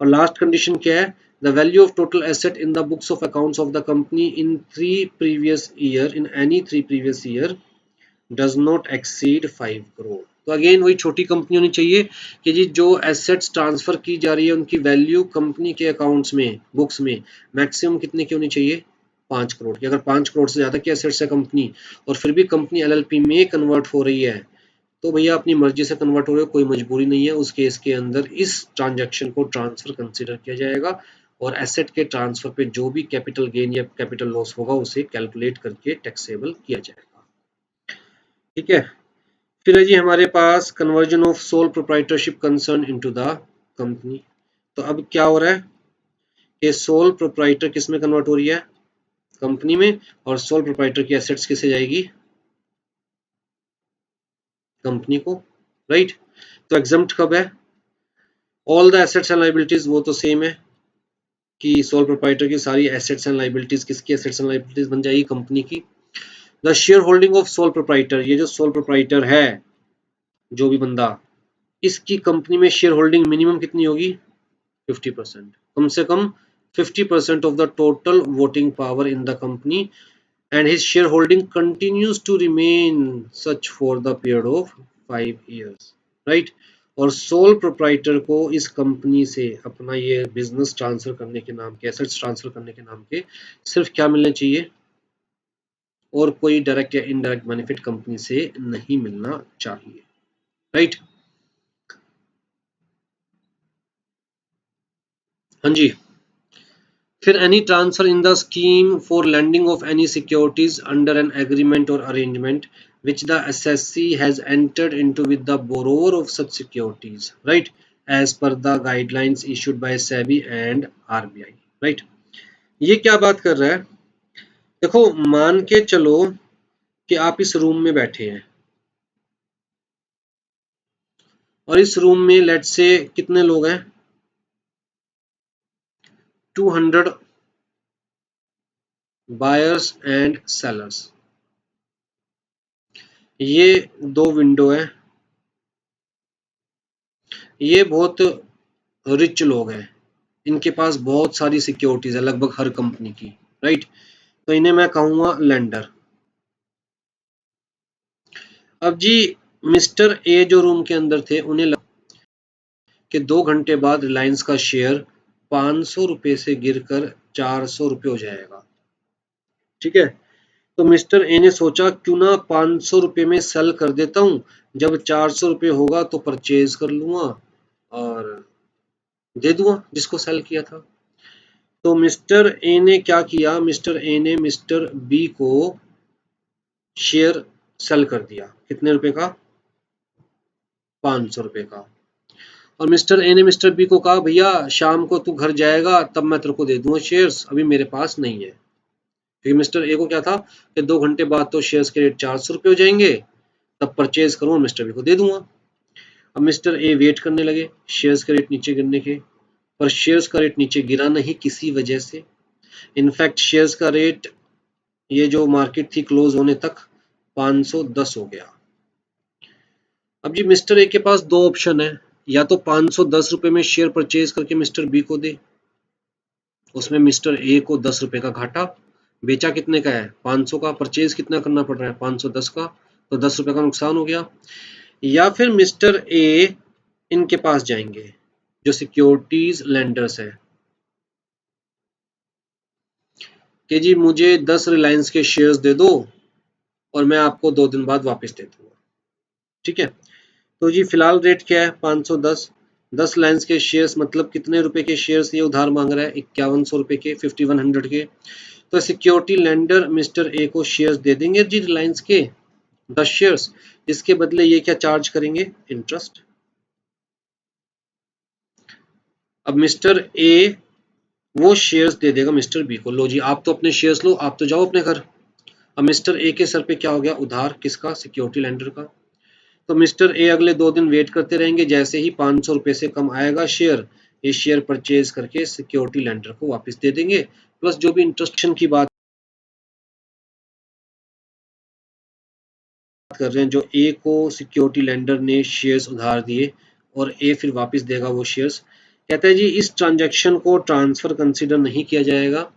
और लास्ट कंडीशन क्या है, the value of total asset in the books of accounts of the company in any 3 previous year does not exceed 5 crore. तो अगेन वही छोटी कंपनी होनी चाहिए कि जी जो एसेट्स ट्रांसफर की जा रही है उनकी वैल्यू कंपनी के अकाउंट्स में, बुक्स में मैक्सिमम कितने की होनी चाहिए, 5 करोड़ की। अगर 5 करोड़ से ज़्यादा की एसेट्स है कंपनी और फिर भी कंपनी एलएलपी में कन्वर्ट हो रही है तो भैया अपनी मर्जी से कन्वर्ट हो रहे हो, कोई मजबूरी नहीं है। उस केस के अंदर इस ट्रांजैक्शन को ट्रांसफर कंसिडर किया जाएगा और एसेट के ट्रांसफर पे जो भी कैपिटल गेन या कैपिटल लॉस होगा उसे कैलकुलेट करके टैक्सेबल किया जाएगा। ठीक है। फिर है जी हमारे पास conversion of sole proprietorship concern into the company. तो अब क्या हो रहा है कि सोल प्रोप्राइटर किस में कन्वर्ट हो रही है, कंपनी में, और सोल प्रोप्राइटर की एसेट्स किसे जाएगी, कंपनी को, राइट। तो एग्जम्प्ट कब है, all the assets and liabilities, वो तो सेम है कि सोल प्रोप्राइटर की सारी एसेट्स एंड लायबिलिटीज किसकी एसेट्स एंड लायबिलिटीज बन जाएगी, कंपनी की। The share holding of sole proprietor, ये जो सोल प्रोप्राइटर है जो भी बंदा, इसकी कंपनी में शेयर होल्डिंग मिनिमम कितनी होगी, 50%, कम से कम 50% of the total voting power in the company and his shareholding continues to remain such for the period of 5 years। Right. और सोल प्रोप्राइटर को इस कंपनी से अपना ये बिजनेस ट्रांसफर करने के नाम के, एसेट्स ट्रांसफर करने के नाम के सिर्फ क्या मिलने चाहिए, और कोई डायरेक्ट या इनडायरेक्ट बेनिफिट कंपनी से नहीं मिलना चाहिए। राइट। हाँ जी। फिर any transfer in the scheme for lending of any securities under an agreement or arrangement which the assessee has entered into with the borrower of such securities, right, as per the guidelines issued by SEBI and RBI, right। ये क्या बात कर रहा है, देखो मान के चलो कि आप इस रूम में बैठे हैं और इस रूम में लेट से कितने लोग हैं, 200 बायर्स एंड सेलर्स। ये दो विंडो है, ये बहुत रिच लोग हैं, इनके पास बहुत सारी सिक्योरिटीज है लगभग हर कंपनी की, राइट। तो इन्हें मैं कहूंगा लेंडर। अब जी मिस्टर ए जो रूम के अंदर थे उन्हें लगा कि 2 घंटे बाद रिलायंस का शेयर 500 रुपए से गिरकर 400 रुपए हो जाएगा, ठीक है। तो मिस्टर ए ने सोचा क्यों ना 500 रुपए में सेल कर देता हूं, जब 400 रुपए होगा तो परचेज कर लूंगा और दे दूंगा जिसको सेल किया था। तो मिस्टर ए ने क्या किया, मिस्टर ए ने मिस्टर बी को शेयर सेल कर दिया, कितने रुपए का, 500 रुपए का। और मिस्टर ए ने मिस्टर बी को कहा भैया शाम को तू घर जाएगा तब मैं तेरे को दे दूंगा शेयर्स, अभी मेरे पास नहीं है। क्योंकि मिस्टर ए को क्या था कि 2 घंटे बाद तो शेयर्स के रेट 400 रुपए हो जाएंगे, तब परचेज करूंगा मिस्टर बी को दे दूंगा। अब मिस्टर ए वेट करने लगे शेयर्स के रेट नीचे गिरने के, पर शेयर्स का रेट नीचे गिरा नहीं किसी वजह से। इनफैक्ट शेयर्स का रेट ये जो मार्केट थी क्लोज होने तक 510 हो गया। अब जी मिस्टर ए के पास दो ऑप्शन है, या तो 510 रुपए में शेयर परचेज करके मिस्टर बी को दे, उसमें मिस्टर ए को 10 रुपए का घाटा, बेचा कितने का है 500 का, परचेज कितना करना पड़ रहा है 510 का, तो 10 रुपए का नुकसान हो गया। या फिर मिस्टर ए इनके पास जाएंगे जो सिक्योरिटीज लेंडर्स है कि जी मुझे 10 रिलायंस के शेयर्स दे दो और मैं आपको 2 दिन बाद वापस दे दूंगा, ठीक है। तो जी फिलहाल रेट क्या है 510, 10 रिलायंस के शेयर्स मतलब कितने रुपए के शेयर्स ये उधार मांग रहा है, 5100 रुपए के, 5100 के। तो सिक्योरिटी लेंडर मिस्टर ए को शेयर्स दे देंगे जी रिलायंस के 10 शेयर्स, इसके बदले ये क्या चार्ज करेंगे, इंटरेस्ट। अब मिस्टर ए वो शेयर्स दे देगा मिस्टर बी को, लो जी आप तो अपने शेयर्स लो, आप तो जाओ अपने घर। अब मिस्टर ए के सर पे क्या हो गया, उधार किसका, सिक्योरिटी लेंडर का। तो मिस्टर ए अगले 2 दिन वेट करते रहेंगे, जैसे ही 500 रुपए से कम आएगा शेयर, ये शेयर परचेज करके सिक्योरिटी लेंडर को वापस दे देंगे, प्लस जो भी इंटरेस्ट की बात कर रहे हैं, जो ए को सिक्योरिटी लेंडर ने शेयर्स उधार दिए और ए फिर वापस देगा वो शेयर्स, कहता है जी इस ट्रांजैक्शन को ट्रांसफर कंसीडर नहीं किया जाएगा,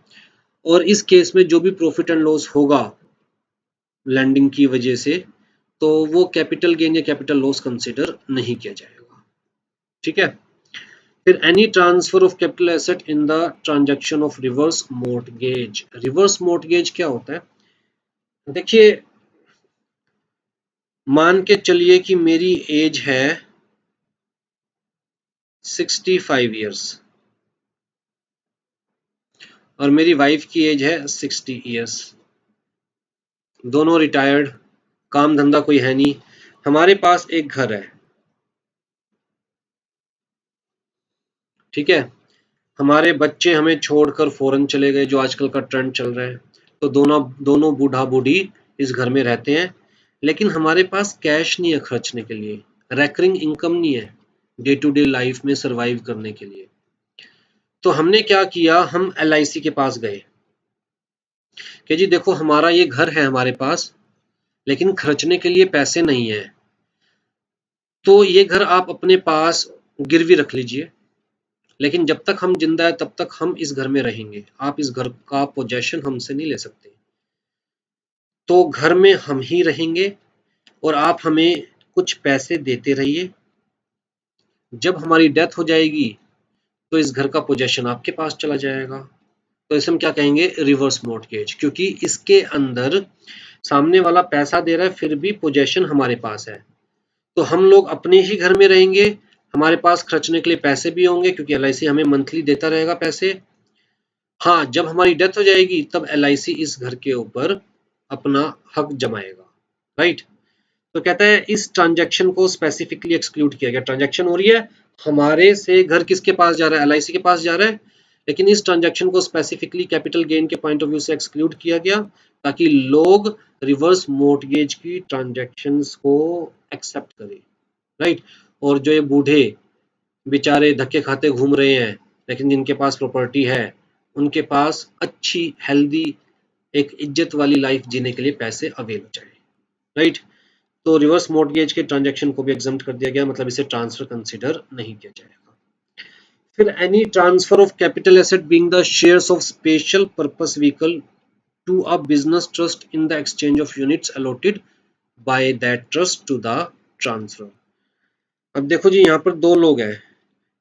और इस केस में जो भी प्रॉफिट एंड लॉस होगा लैंडिंग की वजह से, तो वो कैपिटल गेन या कैपिटल लॉस कंसीडर नहीं किया जाएगा, ठीक है। फिर any transfer of capital asset in the transaction of reverse mortgage. Reverse mortgage क्या होता है, देखिए मान के चलिए कि मेरी एज है 65 ईयर्स और मेरी वाइफ की एज है 60 ईयर्स, दोनों रिटायर्ड, काम धंधा कोई है नहीं, हमारे पास एक घर है, ठीक है। हमारे बच्चे हमें छोड़कर फॉरेन चले गए, जो आजकल का ट्रेंड चल रहा है, तो दोनों दोनों बूढ़ा बूढ़ी इस घर में रहते हैं, लेकिन हमारे पास कैश नहीं है खर्चने के लिए, रेकरिंग इनकम नहीं है डे टू डे लाइफ में सरवाइव करने के लिए। तो हमने क्या किया, हम LIC के पास गए कि जी देखो हमारा ये घर है हमारे पास, लेकिन खर्चने के लिए पैसे नहीं है, तो ये घर आप अपने पास गिरवी रख लीजिए, लेकिन जब तक हम जिंदा है तब तक हम इस घर में रहेंगे, आप इस घर का पोजेशन हमसे नहीं ले सकते, तो घर में हम ही रहेंगे और आप हमें कुछ पैसे देते रहिए, जब हमारी डेथ हो जाएगी तो इस घर का पोजेशन आपके पास चला जाएगा। तो इसे हम क्या कहेंगे, रिवर्स मॉर्टगेज, क्योंकि इसके अंदर सामने वाला पैसा दे रहा है फिर भी पोजेशन हमारे पास है। तो हम लोग अपने ही घर में रहेंगे, हमारे पास खर्चने के लिए पैसे भी होंगे क्योंकि LIC हमें मंथली देता रहेगा पैसे। हाँ, जब हमारी डेथ हो जाएगी तब LIC इस घर के ऊपर अपना हक जमाएगा, राइट। तो कहता है इस ट्रांजैक्शन को स्पेसिफिकली एक्सक्लूड किया गया। ट्रांजैक्शन हो रही है, हमारे से घर किसके पास जा रहा है, LIC के पास जा रहा है, लेकिन इस ट्रांजैक्शन को स्पेसिफिकली कैपिटल गेन के पॉइंट ऑफ व्यू से एक्सक्लूड किया गया ताकि लोग रिवर्स मॉर्टगेज की ट्रांजैक्शंस को एक्सेप्ट करें, राइट। और जो ये बूढ़े बेचारे धक्के खाते घूम रहे हैं लेकिन जिनके पास प्रॉपर्टी है, उनके पास अच्छी हेल्दी एक इज्जत वाली लाइफ जीने के लिए पैसे अवेल हो जाए, राइट। तो रिवर्स मॉर्टगेज के ट्रांजैक्शन को भी एग्जम्प्ट कर दिया गया, मतलब इसे ट्रांसफर कंसीडर नहीं किया जाएगा। फिर any transfer of capital asset being the shares of special purpose vehicle to a business trust in the exchange of units allotted by that trust to the transfer. अब देखो जी, यहाँ पर दो लोग हैं,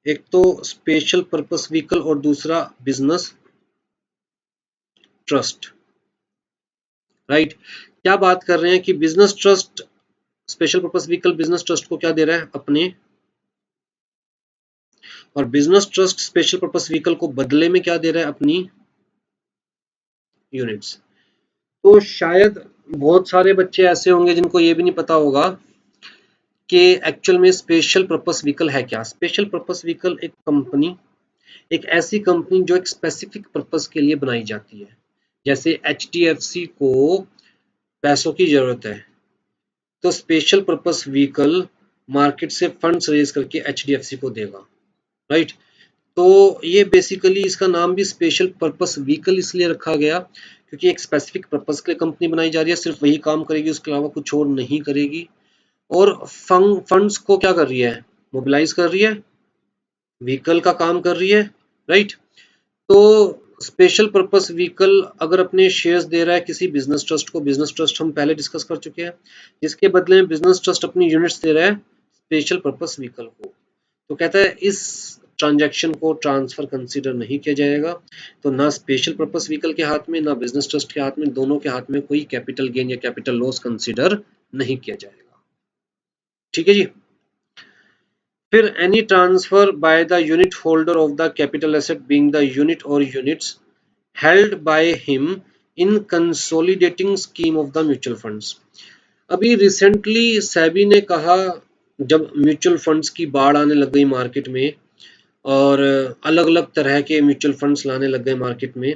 एक तो स्पेशल पर्पस व्हीकल और दूसरा बिजनेस ट्रस्ट, राइट। क्या बात कर रहे हैं कि business trust special purpose vehicle business trust को क्या दे रहा है, अपने, और business trust special purpose vehicle को बदले में क्या दे रहा है, अपनी यूनिट्स। तो शायद बहुत सारे बच्चे ऐसे होंगे जिनको ये भी नहीं पता होगा कि एक्चुअल में स्पेशल पर्पस व्हीकल है क्या। स्पेशल पर्पस व्हीकल एक कंपनी, एक ऐसी कंपनी जो एक स्पेसिफिक पर्पस के लिए बनाई जाती है। जैसे HDFC को पैसों की जरूरत है तो स्पेशल पर्पस व्हीकल मार्केट से फंड्स रेज करके HDFC को देगा, राइट। तो ये बेसिकली इसका नाम भी स्पेशल पर्पस व्हीकल इसलिए रखा गया क्योंकि एक स्पेसिफिक पर्पस के लिए कंपनी बनाई जा रही है, सिर्फ वही काम करेगी, उसके अलावा कुछ और नहीं करेगी। और फंड्स को क्या कर रही है, मोबिलाइज कर रही है, व्हीकल का काम कर रही है, राइट। तो स्पेशल पर्पस व्हीकल अगर अपने शेयर्स दे रहा है किसी बिजनेस ट्रस्ट को, बिजनेस ट्रस्ट हम पहले डिस्कस कर चुके हैं, जिसके बदले में बिजनेस ट्रस्ट अपनी यूनिट्स दे रहा है स्पेशल पर्पस व्हीकल को, तो कहता है इस ट्रांजैक्शन को ट्रांसफर कंसीडर नहीं किया जाएगा। तो ना स्पेशल पर्पस व्हीकल के हाथ में ना बिजनेस ट्रस्ट के हाथ में, दोनों के हाथ में कोई कैपिटल गेन या कैपिटल लॉस कंसीडर नहीं किया जाएगा, ठीक है जी। फिर any transfer by the unit holder of the capital asset being the unit और units held by him in consolidating scheme of the mutual funds. अभी रिसेंटली सेबी ने कहा, जब म्यूचुअल फंड्स की बाढ़ आने लग गई मार्केट में और अलग अलग तरह के म्यूचुअल फंड्स लाने लग गए मार्केट में,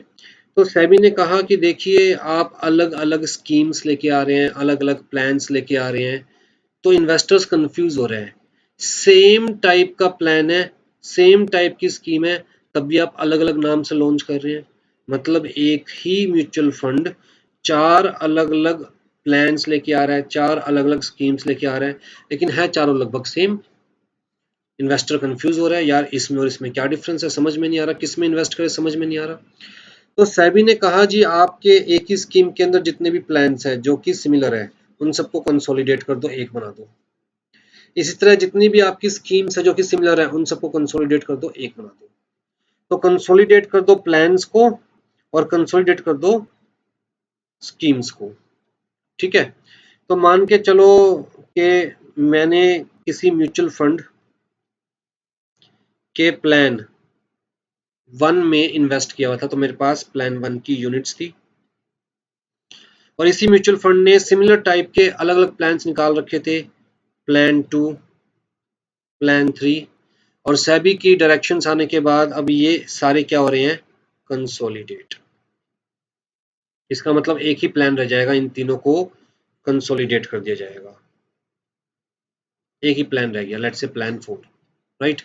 तो सेबी ने कहा कि देखिए आप अलग अलग स्कीम्स लेके आ रहे हैं, अलग अलग प्लान्स लेके आ रहे हैं, तो इन्वेस्टर्स कंफ्यूज हो रहे हैं। सेम टाइप का प्लान है, सेम टाइप की स्कीम है, तब भी आप अलग अलग नाम से लॉन्च कर रहे हैं। मतलब एक ही म्यूचुअल फंड चार अलग अलग प्लान्स लेके आ रहा है, चार अलग अलग स्कीम्स लेके आ रहा है, लेकिन है चारों लगभग सेम। इन्वेस्टर कंफ्यूज हो रहा है, यार इसमें और इसमें क्या डिफरेंस है, समझ में नहीं आ रहा, किस में इन्वेस्ट करें समझ में नहीं आ रहा। तो सेबी ने कहा जी आपके एक ही स्कीम के अंदर जितने भी प्लान्स हैं जो कि सिमिलर है उन सबको कंसोलिडेट कर दो, एक बना दो। इसी तरह जितनी भी आपकी स्कीम्स है जो कि सिमिलर है उन सबको कंसोलिडेट कर दो, एक बना दो। तो कंसोलिडेट कर दो प्लान्स को और कंसोलिडेट कर दो स्कीम्स को, ठीक है। तो मान के चलो कि मैंने किसी म्यूचुअल फंड के प्लान 1 में इन्वेस्ट किया हुआ था, तो मेरे पास प्लान 1 की यूनिट्स थी और इसी म्यूचुअल फंड ने सिमिलर टाइप के अलग अलग प्लान्स निकाल रखे थे, प्लान 2, प्लान 3, और सेबी की डायरेक्शंस आने के बाद अब ये सारे क्या हो रहे हैं, कंसोलिडेट। इसका मतलब एक ही प्लान रह जाएगा, इन तीनों को कंसोलिडेट कर दिया जाएगा, एक ही प्लान रह गया, लेट्स से प्लान 4, राइट।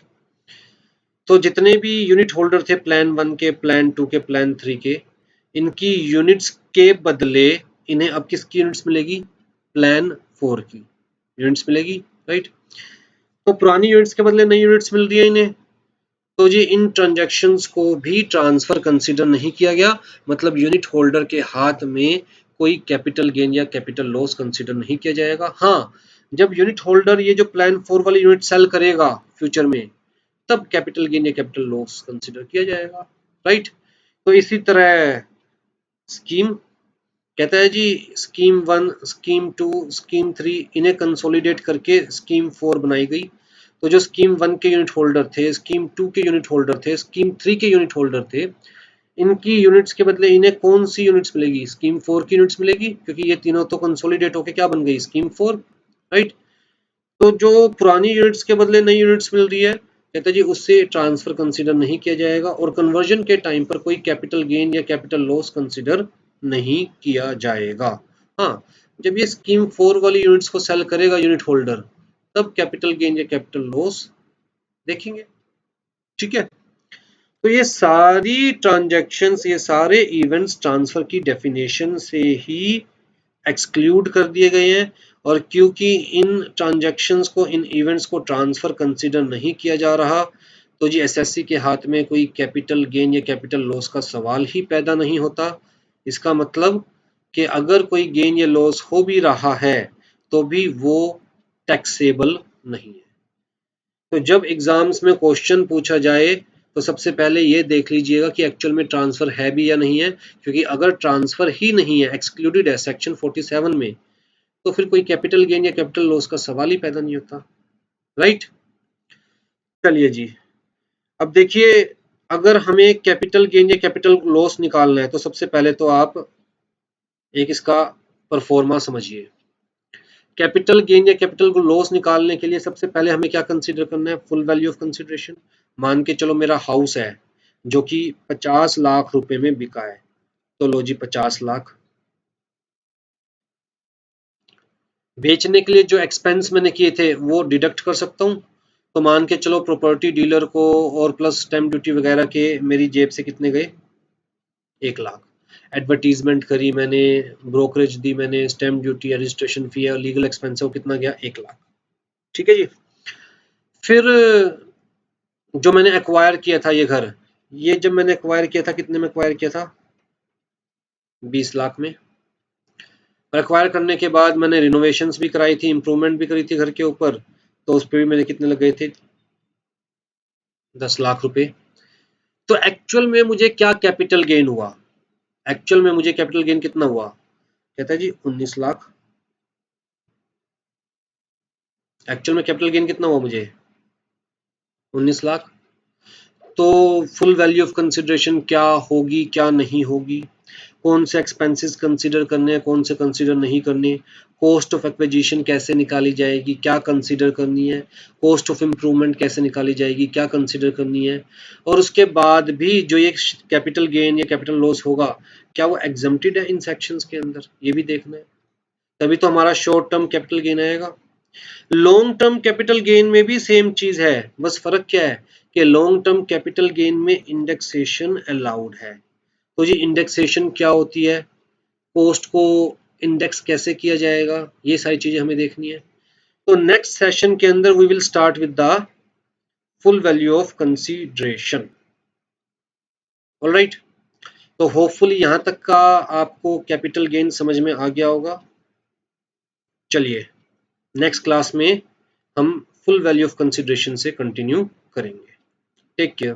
तो जितने भी यूनिट होल्डर थे प्लान 1 के, प्लान 2 के, प्लान 3 के, इनकी यूनिट्स के बदले इन्हें अब किसकी यूनिट्स मिलेगी, प्लान 4 की यूनिट्स मिलेगी, राइट। तो पुरानी यूनिट्स के बदले नई यूनिट्स मिल रही है इन्हें। तो जी इन ट्रांजैक्शंस को भी ट्रांसफर कंसीडर नहीं किया गया, मतलब यूनिट होल्डर के हाथ में कोई कैपिटल गेन या कैपिटल लॉस कंसीडर नहीं किया जाएगा। हाँ, जब यूनिट होल्डर ये जो प्लान 4 वाली यूनिट सेल करेगा फ्यूचर में, तब कैपिटल गेन या कैपिटल लॉस कंसिडर किया जाएगा, राइट। तो इसी तरह स्कीम कहता है जी स्कीम 1, स्कीम 2, स्कीम 3 इन्हें कंसोलिडेट करके स्कीम 4 बनाई गई। तो जो स्कीम 1 के यूनिट होल्डर थे, स्कीम 2 के यूनिट होल्डर थे, स्कीम 3 के यूनिट होल्डर थे, इनकी यूनिट्स के बदले इन्हें कौन सी यूनिट्स मिलेगी? स्कीम 4 की यूनिट्स मिलेगी, क्योंकि ये तीनों तो कंसोलिडेट होके क्या बन गई? Scheme 4, right. तो जो पुरानी यूनिट्स के बदले नई यूनिट्स मिल रही है, कहते हैं जी उससे ट्रांसफर कंसीडर नहीं किया जाएगा और कन्वर्जन के टाइम पर कोई कैपिटल गेन या कैपिटल लॉस कंसीडर नहीं किया जाएगा। हाँ, जब ये स्कीम 4 वाली यूनिट्स को सेल करेगा यूनिट होल्डर, तब कैपिटल गेन या कैपिटल लॉस देखेंगे, ठीक है। तो ये सारी ट्रांजैक्शंस, ये सारे इवेंट्स ट्रांसफर की डेफिनेशन से ही एक्सक्लूड कर दिए गए हैं, और क्योंकि इन ट्रांजैक्शंस को, इन इवेंट्स को ट्रांसफर कंसीडर नहीं किया जा रहा, तो जी एसएससी के हाथ में कोई कैपिटल गेन या कैपिटल लॉस का सवाल ही पैदा नहीं होता। इसका मतलब कि अगर कोई गेन या लॉस हो भी रहा है तो भी वो टैक्सेबल नहीं है। तो जब एग्जाम्स में क्वेश्चन पूछा जाए तो सबसे पहले ये देख लीजिएगा कि एक्चुअल में ट्रांसफर है भी या नहीं है, क्योंकि अगर ट्रांसफर ही नहीं है, एक्सक्लूडेड है सेक्शन 47 में, तो फिर कोई कैपिटल गेन या कैपिटल लॉस का सवाल ही पैदा नहीं होता, राइट। चलिए जी, अब देखिए, अगर हमें कैपिटल गेन या कैपिटल लॉस निकालना है तो सबसे पहले तो आप एक इसका परफॉर्मा समझिए। कैपिटल गेन या कैपिटल लॉस निकालने के लिए सबसे पहले हमें क्या कंसीडर करना है? Full value of consideration. मान के चलो मेरा हाउस है जो कि 50 लाख रुपए में बिका है, तो लो जी 50 लाख। बेचने के लिए जो एक्सपेंस मैंने किए थे वो डिडक्ट कर सकता हूँ, तो मान के चलो प्रॉपर्टी डीलर को और प्लस स्टैम्प ड्यूटी वगैरह के मेरी जेब से कितने गए? 1 लाख। एडवर्टीजमेंट करी मैंने, ब्रोकरेज दी मैंने, स्टैम्प ड्यूटी, रजिस्ट्रेशन फी और लीगल एक्सपेंस, वो कितना गया? 1 लाख, ठीक है जी। फिर जो मैंने एक्वायर किया था ये घर, ये जब मैंने एक्वायर किया था कितने में एक्वायर किया था? 20 लाख में। और एक्वायर करने के बाद मैंने रिनोवेशंस भी कराई थी, इंप्रूवमेंट भी करी थी घर के ऊपर, तो उस पर भी मेरे कितने लग गए थे? 10 लाख रुपए। तो एक्चुअल में मुझे क्या कैपिटल गेन हुआ? एक्चुअल में मुझे कैपिटल गेन कितना हुआ? कहता है जी 19 लाख। एक्चुअल में कैपिटल गेन कितना हुआ मुझे? 19 लाख। तो फुल वैल्यू ऑफ कंसिडरेशन क्या होगी, क्या नहीं होगी, कौन से एक्सपेंसेस कंसीडर करने हैं, कौन से कंसीडर नहीं करने, कॉस्ट ऑफ एक्विजिशन कैसे निकाली जाएगी, क्या कंसीडर करनी है, कॉस्ट ऑफ इम्प्रूवमेंट कैसे निकाली जाएगी, क्या कंसीडर करनी है, और उसके बाद भी जो ये कैपिटल गेन या कैपिटल लॉस होगा, क्या वो एग्जम्प्टेड है इन सेक्शंस के अंदर, ये भी देखना है। तभी तो हमारा शॉर्ट टर्म कैपिटल गेन आएगा। लॉन्ग टर्म कैपिटल गेन में भी सेम चीज है, बस फर्क क्या है कि लॉन्ग टर्म कैपिटल गेन में इंडेक्सेशन अलाउड है। तो जी इंडेक्सेशन क्या होती है, पोस्ट को इंडेक्स कैसे किया जाएगा, ये सारी चीजें हमें देखनी है। तो नेक्स्ट सेशन के अंदर we will start with the full value of consideration. Alright, तो होपफुली यहां तक का आपको कैपिटल गेन समझ में आ गया होगा। चलिए नेक्स्ट क्लास में हम फुल वैल्यू ऑफ कंसीडरेशन से कंटिन्यू करेंगे। Take care.